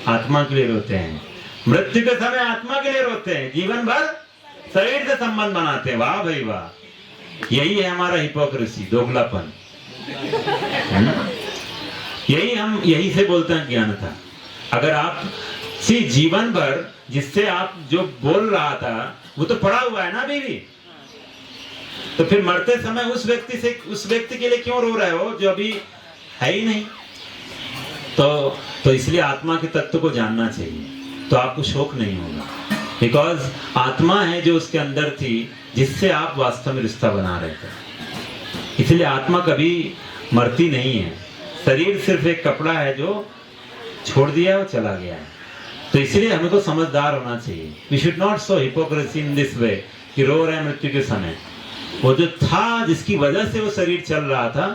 आत्मा के लिए रोते हैं। मृत्यु के समय आत्मा के लिए रोते हैं, जीवन भर शरीर से संबंध बनाते हैं। वाह भाई वाह, यही है हमारा हिपोक्रेसी, दोगलापन। यही से बोलते हैं ज्ञानता। अगर आप जीवन भर जिससे आप जो बोल रहा था वो तो पड़ा हुआ है ना अभी भी, तो फिर मरते समय उस व्यक्ति के लिए क्यों रो रहे हो जो अभी है ही नहीं। तो इसलिए आत्मा के तत्व को जानना चाहिए, तो आपको शोक नहीं होगा, बिकॉज आत्मा है जो उसके अंदर थी जिससे आप वास्तव में रिश्ता बना रहे थे। इसलिए आत्मा कभी मरती नहीं है, शरीर सिर्फ एक कपड़ा है जो छोड़ दिया और चला गया है। तो इसलिए हमें को समझदार होना चाहिए। We should not so hypocrisy in this way कि रो रहे हैं मृत्यु के समय। वो जो था जिसकी वजह से वो शरीर चल रहा था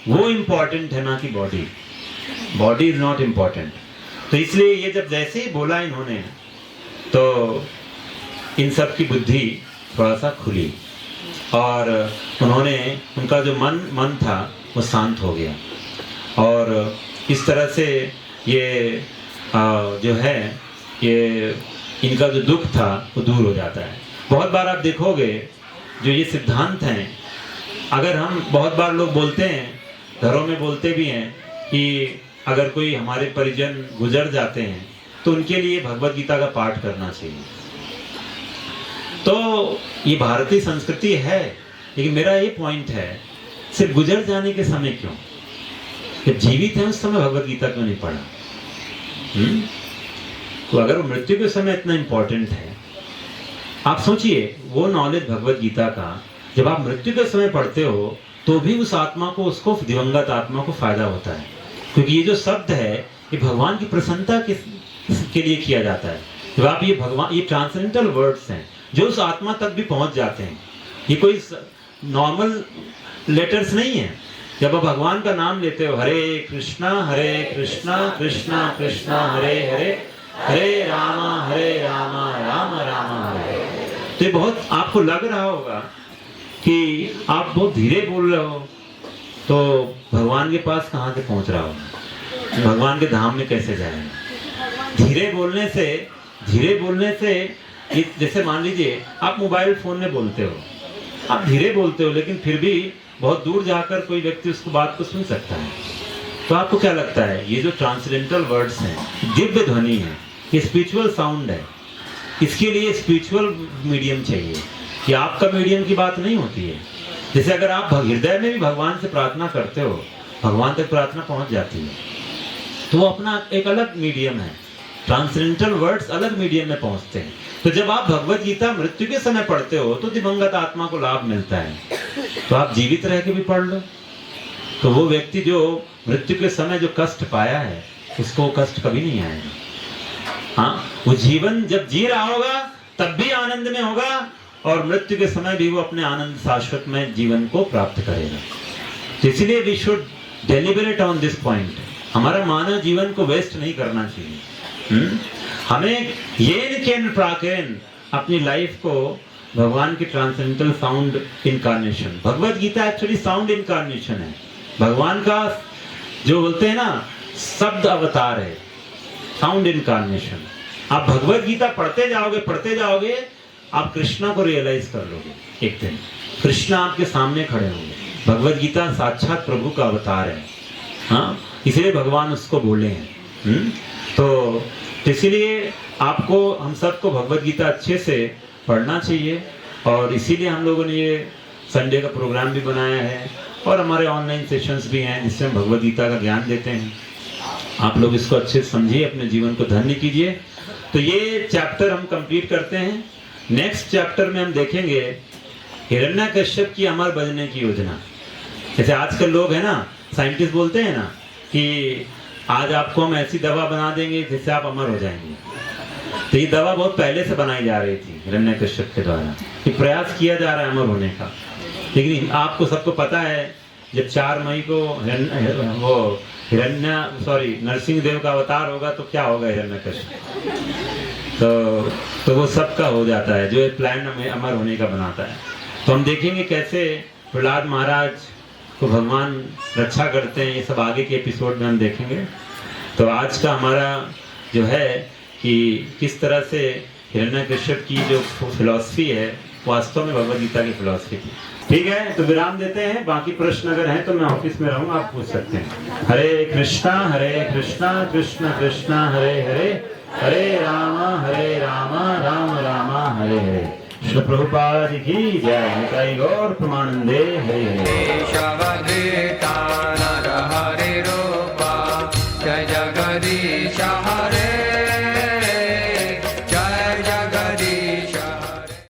वो इम्पोर्टेंट है, ना कि body. Body is not important. तो इसलिए ये जब जैसे ही बोला इन्होंने तो इन सब की बुद्धि थोड़ा सा खुली और उन्होंने उनका जो मन था वो शांत हो गया और इस तरह से ये जो है ये इनका जो दुख था वो दूर हो जाता है। बहुत बार आप देखोगे जो ये सिद्धांत हैं, अगर हम बहुत बार लोग बोलते हैं, घरों में बोलते भी हैं कि अगर कोई हमारे परिजन गुजर जाते हैं तो उनके लिए भगवत गीता का पाठ करना चाहिए। तो ये भारतीय संस्कृति है, लेकिन मेरा ये पॉइंट है सिर्फ गुजर जाने के समय क्यों, जब जीवित है उस समय भगवत गीता क्यों नहीं पढ़ा? तो अगर वो मृत्यु के समय इतना इंपॉर्टेंट है, आप सोचिए वो नॉलेज भगवत गीता का जब आप मृत्यु के समय पढ़ते हो तो भी उस आत्मा को, उसको दिवंगत आत्मा को फायदा होता है, क्योंकि ये जो शब्द है ये भगवान की प्रसन्नता के लिए किया जाता है। जब आप ये ट्रांसेंडेंटल वर्ड्स हैं जो उस आत्मा तक भी पहुंच जाते हैं। ये कोई नॉर्मल लेटर्स नहीं है। जब आप भगवान का नाम लेते हो, हरे कृष्णा कृष्णा कृष्णा हरे हरे, हरे रामा राम राम हरे, तो ये बहुत आपको लग रहा होगा कि आप बहुत धीरे बोल रहे हो, तो भगवान के पास कहाँ से पहुंच रहा हो, भगवान के धाम में कैसे जाएंगे? धीरे बोलने से जैसे मान लीजिए आप मोबाइल फोन में बोलते हो, आप धीरे बोलते हो, लेकिन फिर भी बहुत दूर जाकर कोई व्यक्ति उसको बात को सुन सकता है। तो आपको क्या लगता है ये जो ट्रांसेंडेंटल वर्ड्स हैं, दिव्य ध्वनि है, ये स्पिरिचुअल साउंड है, इसके लिए स्पिरिचुअल मीडियम चाहिए। ये आपका मीडियम की बात नहीं होती है। जैसे अगर आप हृदय में भी भगवान से प्रार्थना करते हो, भगवान तक प्रार्थना पहुंच जाती है, तो वो अपना एक अलग मीडियम है। ट्रांसेंडेंटल वर्ड्स अलग मीडियम में पहुंचते हैं। तो जब आप भगवत गीता मृत्यु के समय पढ़ते हो तो दिवंगत आत्मा को लाभ मिलता है। तो आप जीवित रह के भी पढ़ लो, तो वो व्यक्ति जो मृत्यु के समय जो कष्ट पाया है उसको कष्ट कभी नहीं आएगा। हाँ, वो जीवन जब जी रहा होगा तब भी आनंद में होगा और मृत्यु के समय भी वो अपने आनंद शाश्वत में जीवन को प्राप्त करेगा। तो इसलिए we should deliberate on this point. हमारा मानव जीवन को वेस्ट नहीं करना चाहिए। हमें ये अपनी लाइफ को भगवान की transcendental sound incarnation, Bhagavad Gita actually sound incarnation है। भगवान का जो बोलते हैं ना शब्द अवतार है, साउंड इनकारनेशन। आप भगवत गीता पढ़ते जाओगे आप कृष्णा को रियलाइज कर लोगे। एक दिन कृष्णा आपके सामने खड़े होंगे। भगवत गीता साक्षात प्रभु का अवतार है। हाँ, इसलिए भगवान उसको बोले हैं। तो इसीलिए आपको, हम सबको भगवत गीता अच्छे से पढ़ना चाहिए और इसीलिए हम लोगों ने ये संडे का प्रोग्राम भी बनाया है और हमारे ऑनलाइन सेशंस भी हैं जिससे हम भगवत गीता का ज्ञान देते हैं। आप लोग इसको अच्छे से समझिए, अपने जीवन को धन्य कीजिए। तो ये चैप्टर हम कंप्लीट करते हैं। नेक्स्ट चैप्टर में हम देखेंगे हिरण्यकश्यप की अमर बनने की योजना। जैसे आजकल लोग हैं ना, साइंटिस्ट बोलते हैं ना कि आज आपको हम ऐसी दवा बना देंगे जिससे आप अमर हो जाएंगे। तो ये दवा बहुत पहले से बनाई जा रही थी हिरण्यकश्यप के द्वारा, ये प्रयास किया जा रहा है अमर होने का। लेकिन आपको सबको पता है जब 4 मई को नरसिंह देव का अवतार होगा तो क्या होगा हिरण्यकश्यप। तो वो सबका हो जाता है जो प्लान अमर होने का बनाता है। तो हम देखेंगे कैसे प्रहलाद महाराज को भगवान रक्षा करते हैं, ये सब आगे के एपिसोड में हम देखेंगे। तो आज का हमारा जो है कि किस तरह से हिरण्यकश्यप की जो फिलॉसफी है वास्तव में भगवद गीता की फिलॉसफी थी। ठीक है, तो विराम देते हैं। बाकी प्रश्न अगर हैं तो मैं ऑफिस में रहूंगा, आप पूछ सकते हैं। हरे कृष्णा कृष्ण कृष्ण हरे हरे, हरे राम राम राम हरे हरे। श्री प्रभुपाद की जय। निताई गौर प्रमानंदे। हरे हरे।